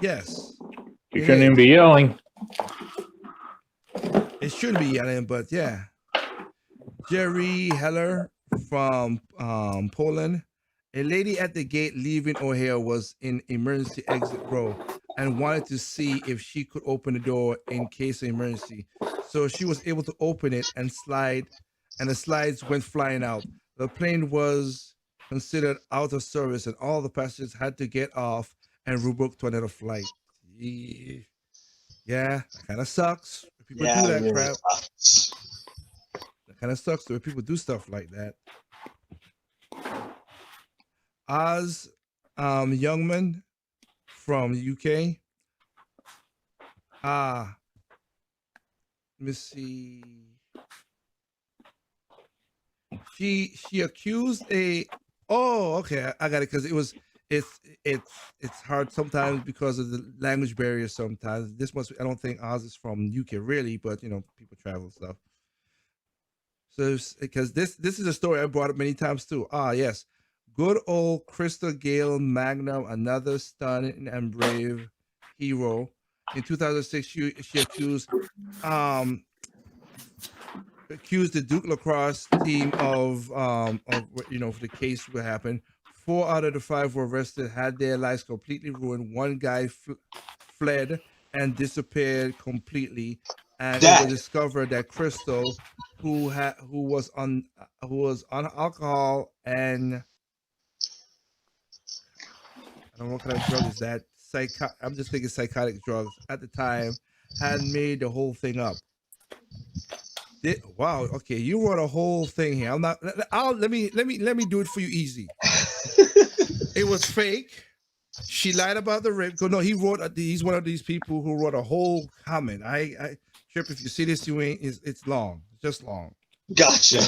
Yes. You shouldn't even be yelling. It shouldn't be yelling, but yeah. Jerry Heller from Poland. A lady at the gate leaving O'Hare was in emergency exit row and wanted to see if she could open the door in case of emergency. So she was able to open it and the slides went flying out. The plane was considered out of service and all the passengers had to get off and rebook to another flight. Yeah, that kind of sucks. People do that really crap. sucks. That kind of sucks when people do stuff like that. Oz Youngman from UK. Let me see. She accused a. Oh, okay, I got it because it's hard sometimes because of the language barrier. Sometimes this must. I don't think Oz is from UK really, but you know people travel and stuff. So because this is a story I brought up many times too. Yes. Good old Crystal Gale Magnum, another stunning and brave hero, In 2006, she accused the Duke lacrosse team of for the case what happened. 4 out of the 5 were arrested, had their lives completely ruined. One guy fled and disappeared completely, and it was discovered that Crystal, who was on alcohol and I don't know what kind of drug is that. I'm just thinking psychotic drugs at the time, had made the whole thing up. Wow. Okay, you wrote a whole thing here. I'm not. Let me do it for you easy. It was fake. She lied about the rape. No, he wrote. He's one of these people who wrote a whole comment. I Trip. If you see this, you ain't. It's long. It's just long. Gotcha.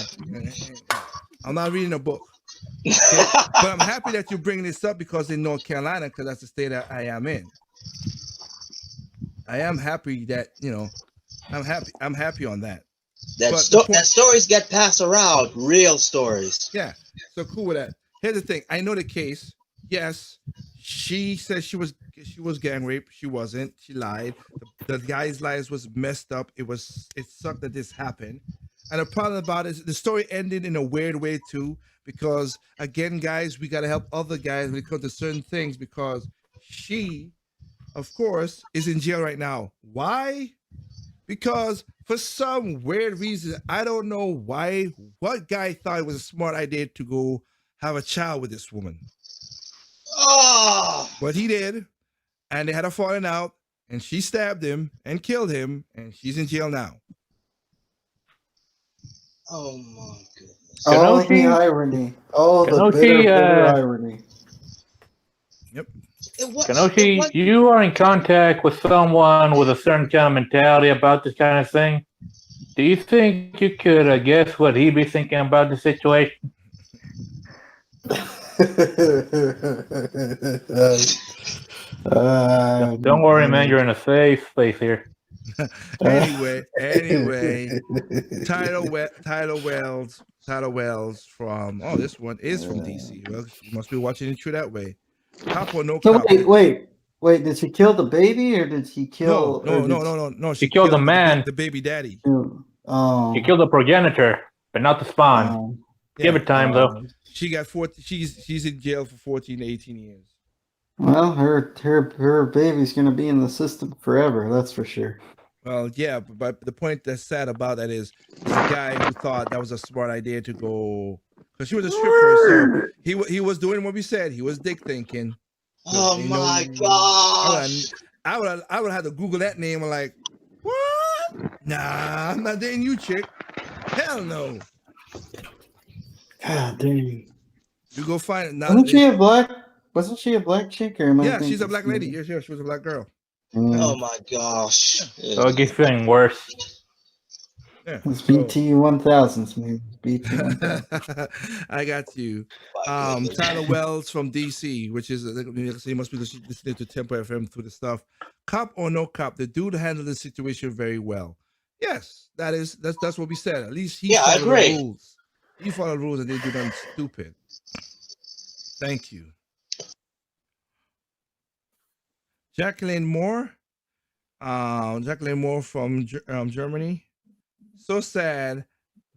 I'm not reading a book. Okay? But I'm happy that you bring this up because in North Carolina, because that's the state that I am in. I am happy that I'm happy on that. That stories get passed around, real stories. Yeah, so cool with that. Here's the thing: I know the case. Yes, she said she was gang raped. She wasn't. She lied. The guy's lives was messed up. It sucked that this happened. And the problem about it is the story ended in a weird way too, because again, guys, we gotta help other guys when it comes to certain things because she, of course, is in jail right now. Why? Because for some weird reason, I don't know why, what guy thought it was a smart idea to go have a child with this woman. Oh! But he did, and they had a falling out, and she stabbed him and killed him, and she's in jail now. Oh my goodness. Oh, the irony. Oh, the bitter irony. Yep. Kenoshi, you are in contact with someone with a certain kind of mentality about this kind of thing. Do you think you could guess what he'd be thinking about the situation? Don't worry, man. You're in a safe place here. Anyway, Tidal Wells from this one is from DC. Well, you must be watching it through that way. Cop or no cop? Wait. Did she kill the baby or did she kill? No. She killed the man, the baby daddy. Oh. She killed the progenitor, but not the spawn. Give it time though. She got 14. She's in jail for 14 to 18 years. Well, her baby's gonna be in the system forever. That's for sure. Well, yeah, but the point that's sad about that is there's a guy who thought that was a smart idea to go because she was a stripper. So he was doing what we said. He was dick thinking. Oh my gosh! I would have to Google that name and like, what? Nah, I'm not dating you, chick. Hell no. God dang. You go find it. Now, wasn't she a black chick or am I thinking she's a black lady. Yeah, she was a black girl. Oh my gosh. So it gets feeling worse. Yeah, it's BT 1000s, man. BT 1000. I got you. Tyler Wells from DC, which is he must be listening to Tempo FM through the stuff. Cop or no cop, the dude handled the situation very well. Yes, that's what we said. At least he followed the rules. He followed the rules and they did nothing stupid. Thank you. Jacqueline Moore from Germany. So sad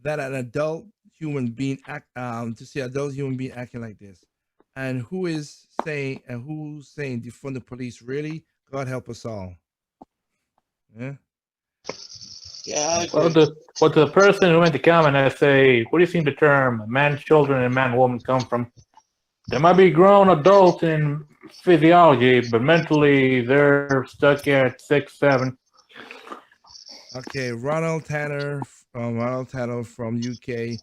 that an adult human being to see an adult human being acting like this, and who's saying defund the police? Really, God help us all. Yeah. Yeah. Well, the person who made the comment, I say, where do you think the term man, children, and man, woman come from? They might be grown adults in physiology, but mentally they're stuck at 6, 7. Okay, Ronald Tanner from UK.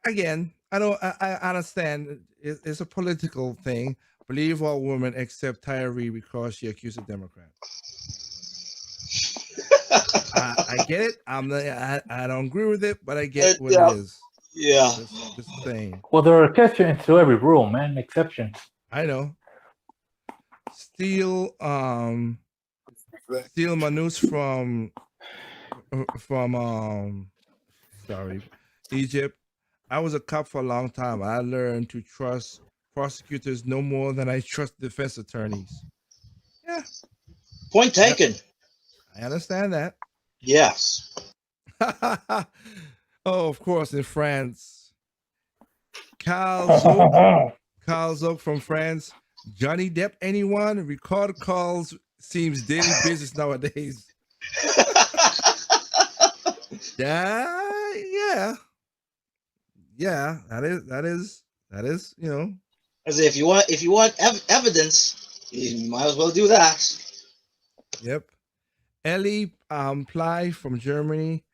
Again, I understand it's a political thing. Believe all women except Tyree because she accused a Democrat. I get it. I don't agree with it, but I get what it is. Yeah. Just saying. Well, there are exceptions to every rule, man. Exceptions. I know. Steel Manus from Egypt. I was a cop for a long time. I learned to trust prosecutors no more than I trust defense attorneys. Yeah. Point taken. I understand that. Yes. Oh, of course, in France. Carl Zook from France. Johnny Depp, anyone? Record calls seems daily business nowadays. Yeah. That is, you know. As if you want evidence, you might as well do that. Yep. Ellie Ply from Germany.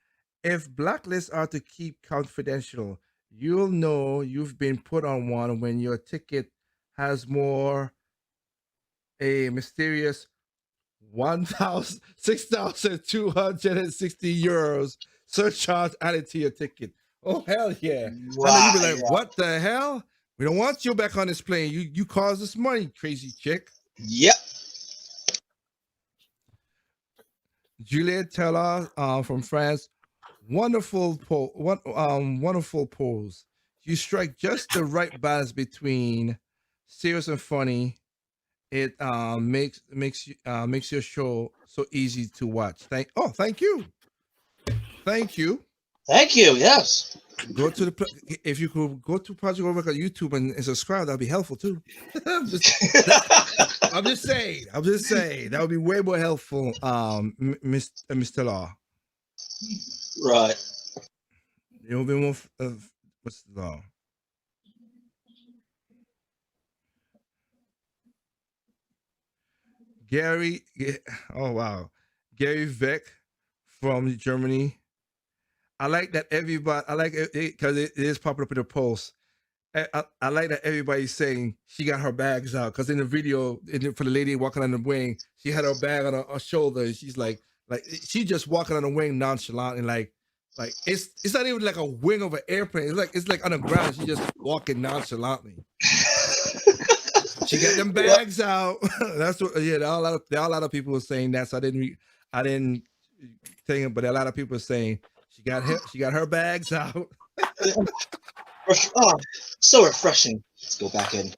If blacklists are to keep confidential, you'll know you've been put on one when your ticket has more a mysterious 6,260 euros surcharge added to your ticket. Oh hell yeah! I know you be like, Right. what the hell? We don't want you back on this plane. You caused this money, crazy chick. Yep. Juliette Taylor from France. Wonderful wonderful pose. You strike just the right balance between serious and funny. It makes your show so easy to watch. Thank you. Thank you. Thank you. Yes. Go to if you could go to Project Overclock on YouTube and subscribe, that'd be helpful too. I'm just saying that would be way more helpful. Mr. Law. Right. You'll be more. What's the law? Gary. Oh wow, Gary Veck from Germany. I like that everybody. I like it because it is popping up in the post. I like that everybody's saying she got her bags out because in the video for the lady walking on the wing, she had her bag on her shoulder. And she's like she just walking on the wing nonchalant and like it's not even like a wing of an airplane. It's like on the ground. She's just walking nonchalantly. She got them bags out. That's what. Yeah, there are a lot of people were saying that. So I didn't think it, but a lot of people are saying she got her bags out. Oh, so refreshing. Let's go back in.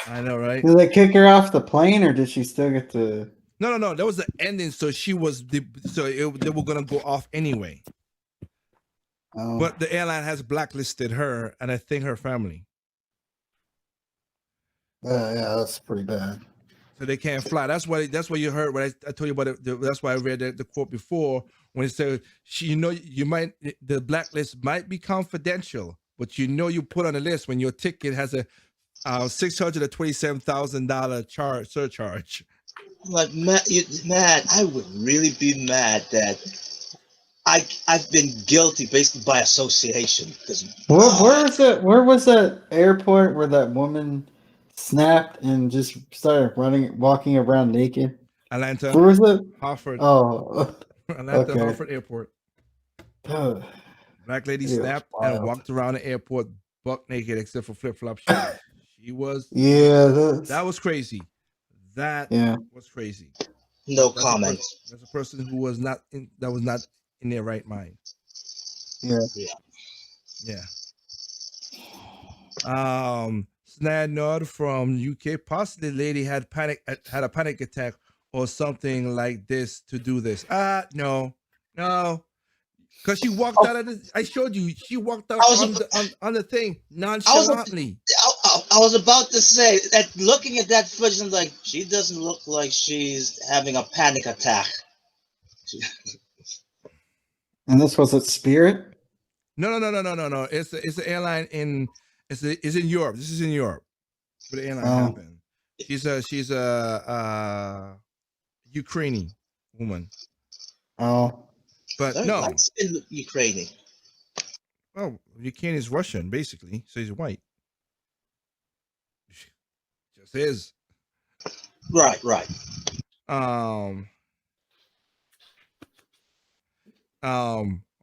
I know, right? Did they kick her off the plane, or did she still get to? No. That was the ending. So they were gonna go off anyway. Oh. But the airline has blacklisted her and I think her family. Yeah, that's pretty bad. So they can't fly. That's why you heard what I told you about it. That's why I read the quote before when it said the blacklist might be confidential, but you put on the list when your ticket has a $627,000 surcharge. Like mad, I would really be mad that I've been guilty basically by association. Because where was that airport where that woman snapped and just started walking around naked? Atlanta. Where was it? Hartford. Oh, Atlanta, okay. Hartford Airport. Black lady It was snapped wild. and walked around the airport buck naked except for flip flop shoes. She was. Yeah, that was crazy. That was crazy. No comment. That's a person who was not in their right mind. Yeah. Snad Nod from UK. Possibly the lady had a panic attack or something like this to do this. No. Because she walked out of the. I showed you. She walked out on the thing nonchalantly. I was about to say that looking at that footage, I'm like, she doesn't look like she's having a panic attack. And this was at Spirit? No. It's an airline in it's in Europe. This is in Europe. Where the airline happened. She's a Ukrainian woman. Oh. But no. What's in Ukrainian? Well, Ukraine is Russian, basically. So he's white. Just is. Right.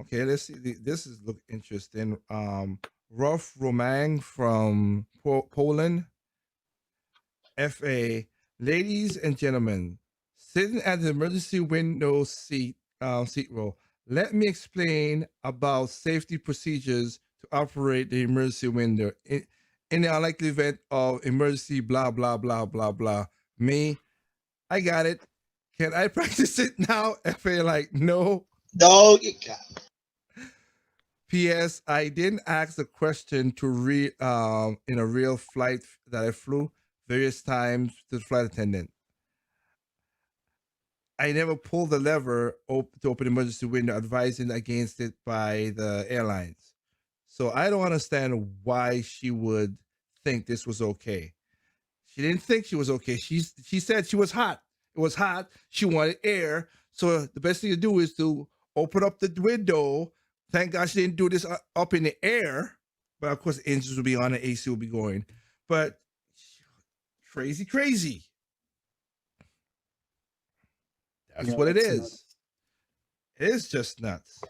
Okay, let's see. This is look interesting. Rolf Romang from Poland. FA. Ladies and gentlemen, sitting at the emergency window seat row. Let me explain about safety procedures to operate the emergency window. In the unlikely event of emergency, blah, blah, blah, blah, blah. Me, I got it. Can I practice it now? FA like, no. No, you got. P.S. I didn't ask the question to read in a real flight that I flew various times to the flight attendant. I never pulled the lever to open the emergency window, advising against it by the airlines. So I don't understand why she would think this was okay. She didn't think she was okay. She said she was hot. It was hot. She wanted air. So the best thing to do is to open up the window. Thank God she didn't do this up in the air. But of course, engines will be on and AC will be going. But crazy. That's Yeah, what it that's is. nuts. It is just nuts.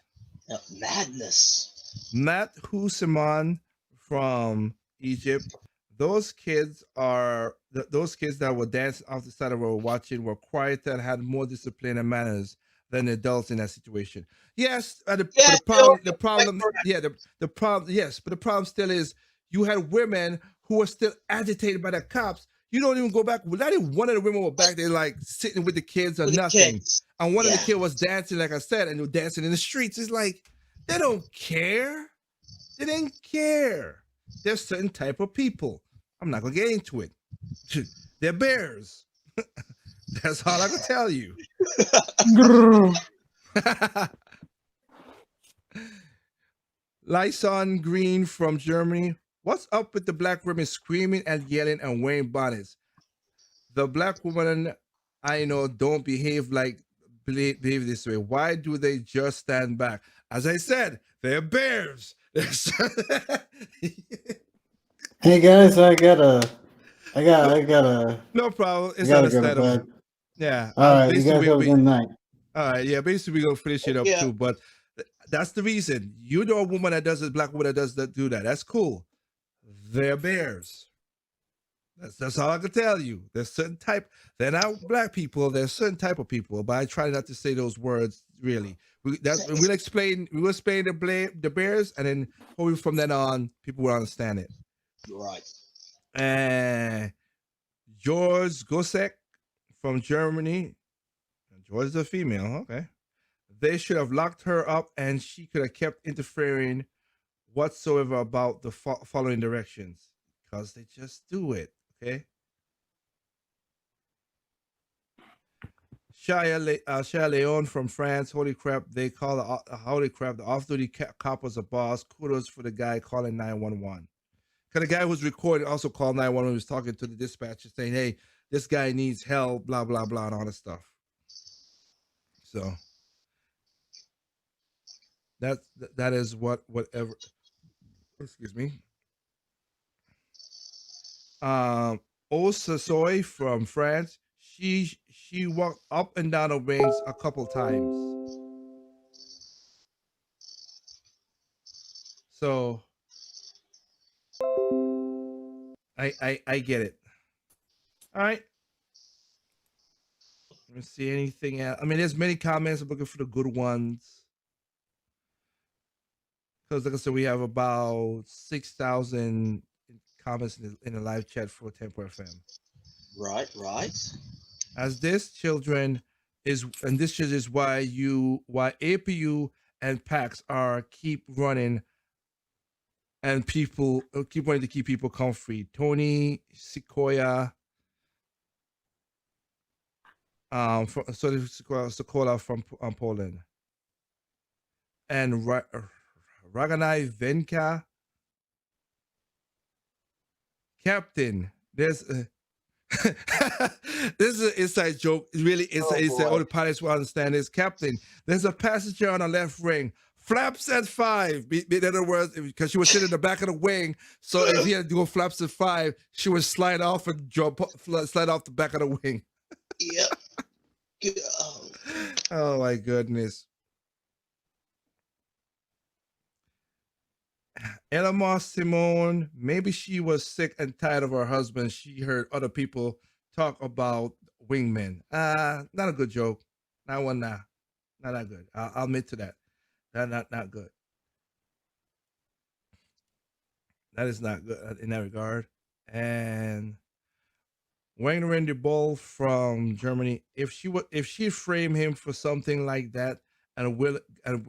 Madness. Matt Huseman from Egypt. Those kids that were dancing off the side of the road watching were quieter and had more discipline and manners than adults in that situation. Yes, Yes, the problem, yes, but the problem still is you had women who were still agitated by the cops. You don't even go back. Not even one of the women were back there like sitting with the kids or with the nothing. kids. And one of the Yeah. kids was dancing, like I said, and they were dancing in the streets. It's like they don't care. They didn't care. There's certain type of people. I'm not gonna get into it. They're bears. That's all I can tell you. Lyson Green from Germany. What's up with the black women screaming and yelling and wearing bonnets? The black women I know don't behave this way. Why do they just stand back? As I said, they're bears. Hey guys, I gotta. No problem. I It's gotta go to understandable. bed. Yeah. All right, you basically, guys have a good night. all right. Yeah. Basically, we're gonna finish it up Yeah. too. But that's the reason. You know, a woman that does it, black woman that does that, do that. That's cool. They're bears. That's all I can tell you. There's certain type. They're not black people. There's certain type of people. But I try not to say those words. Really, we'll explain. We will explain the bears, and then hopefully from then on, people will understand it. Right. And George Gosek from Germany. George is a female. Okay. They should have locked her up and she could have kept interfering whatsoever about the following directions because they just do it. Okay. Shia Leon from France. Holy crap. They call the off-duty cop was a boss. Kudos for the guy calling 911. Because the guy who was recording also called 911. He was talking to the dispatcher saying, hey, this guy needs help, blah, blah, blah, and all this stuff. So that is whatever. Excuse me. Osa Soy from France. She walked up and down the wings a couple times. So I get it. All right. Let me see anything else. I mean, there's many comments. I'm looking for the good ones. Because like I said, we have about 6,000 comments in the live chat for Tempo FM. Right. As this children is why APU and PAX are keep running and people keep wanting to keep people comfy. Tony Sequoia, Sokola from Poland, and Raganai Venka. Captain, there's this is an inside joke. Really, all the pilots will understand this. Captain, there's a passenger on the left wing. Flaps at 5. In other words, because she was sitting in the back of the wing, so if he had to go flaps at 5, she would slide off and slide off the back of the wing. Yep. Oh my goodness. Elamar Simone, maybe she was sick and tired of her husband. She heard other people talk about wingmen. Not a good joke. Not that good. I'll admit to that. Not good. That is not good in that regard. And Wagner de Bull from Germany. If she framed him for something like that and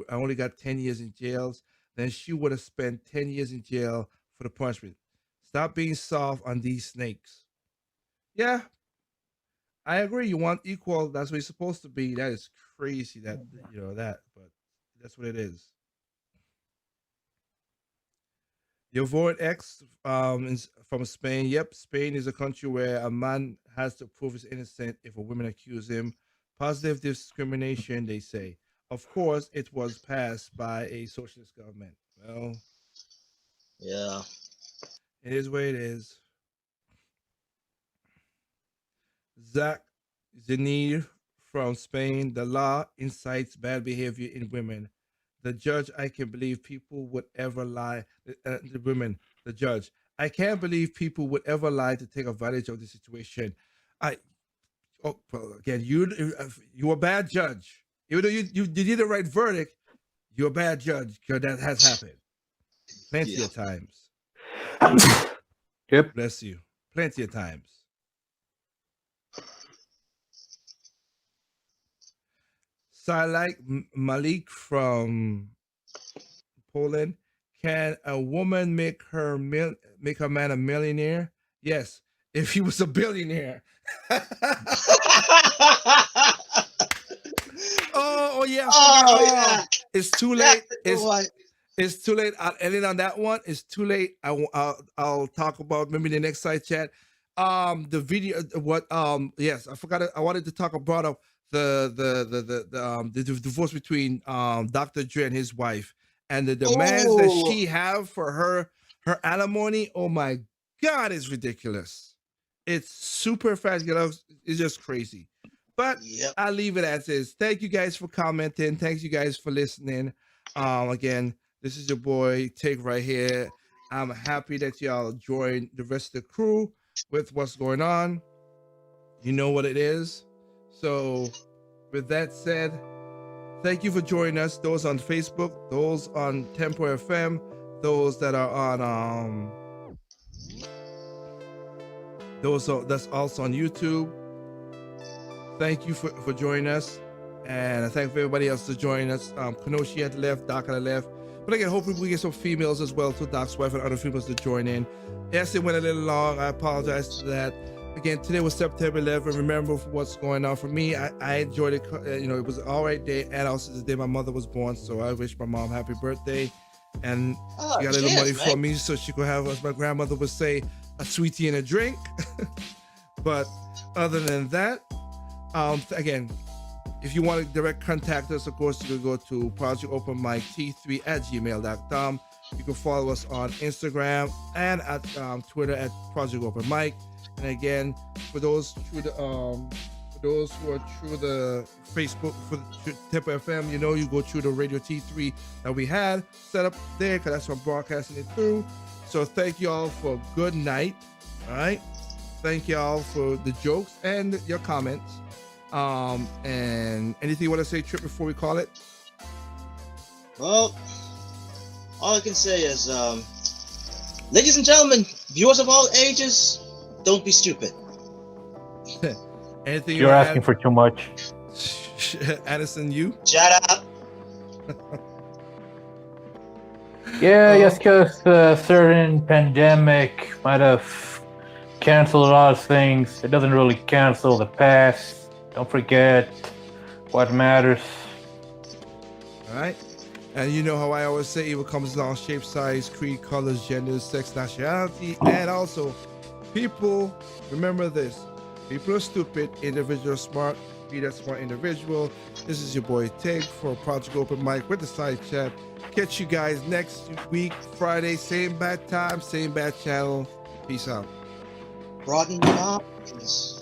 only got 10 years in jails, then she would have spent 10 years in jail for the punishment. Stop being soft on these snakes. Yeah, I agree. You want equal. That's what it's supposed to be. That is crazy. That but that's what it is. Your vote X is from Spain. Yep, Spain is a country where a man has to prove he's innocent if a woman accuse him. Positive discrimination, they say. Of course, it was passed by a socialist government. Well, Yeah. it is what it is. Zach Zenir from Spain. The law incites bad behavior in women. The judge, I can believe people would ever lie. The women, the judge, I can't believe people would ever lie to take advantage of the situation. Well, again, you're a bad judge. Even though you did the right verdict, you're a bad judge because that has happened plenty of times. Yep. Bless you. Plenty of times. Salak Malik from Poland. Can a woman make a man a millionaire? Yes, if he was a billionaire. oh yeah. Oh, yeah. It's too late. That's the It's too late. I'll end it on that one. It's too late. I'll talk about maybe the next side chat. The video. Yes, I forgot. I wanted to talk about the divorce between Dr. Dre and his wife and the demands that she have for her alimony. Oh my God, it's ridiculous. It's super fast. It's just crazy. But I'll leave it as is. Thank you guys for commenting. Thanks you guys for listening. Again, this is your boy Take right here. I'm happy that y'all joined the rest of the crew with what's going on. You know what it is. So with that said, thank you for joining us. Those on Facebook, those on Tempo FM, those that are on that's also on YouTube. Thank you for joining us. And I thank everybody else for joining us. Kanoshi had left, Doc had left. But again, hopefully we get some females as well, to Doc's wife and other females to join in. Yes, it went a little long. I apologize for that. Again, today was September 11th. Remember what's going on for me. I enjoyed it. It was an all right day. And also the day my mother was born. So I wish my mom happy birthday. And she got a little money for me so she could have, as my grandmother would say, a sweetie and a drink. But other than that, again, if you want to direct contact us, of course, you can go to projectopenmic3@gmail.com. You can follow us on Instagram and at Twitter at Project Open Mic. And again, for those who are through the Facebook for Tempo FM, you go through the Radio T3 that we had set up there, because that's what I'm broadcasting it through. So thank you all for a good night. All right. Thank you all for the jokes and your comments. And anything you want to say, Trip, before we call it? Well, all I can say is, ladies and gentlemen, viewers of all ages, don't be stupid. Anything You're asking for too much. Addison, you? Shut up. Yeah, yes, because a certain pandemic might have canceled a lot of things. It doesn't really cancel the past. Don't forget what matters. All right. And you know how I always say evil comes in all shapes, size, creed, colors, genders, sex, nationality, and also people. Remember this: people are stupid, individuals smart. Be that smart individual. This is your boy Tig for Project Open Mic with the side chat. Catch you guys next week, Friday, same bad time, same bad channel. Peace out. Broaden your minds.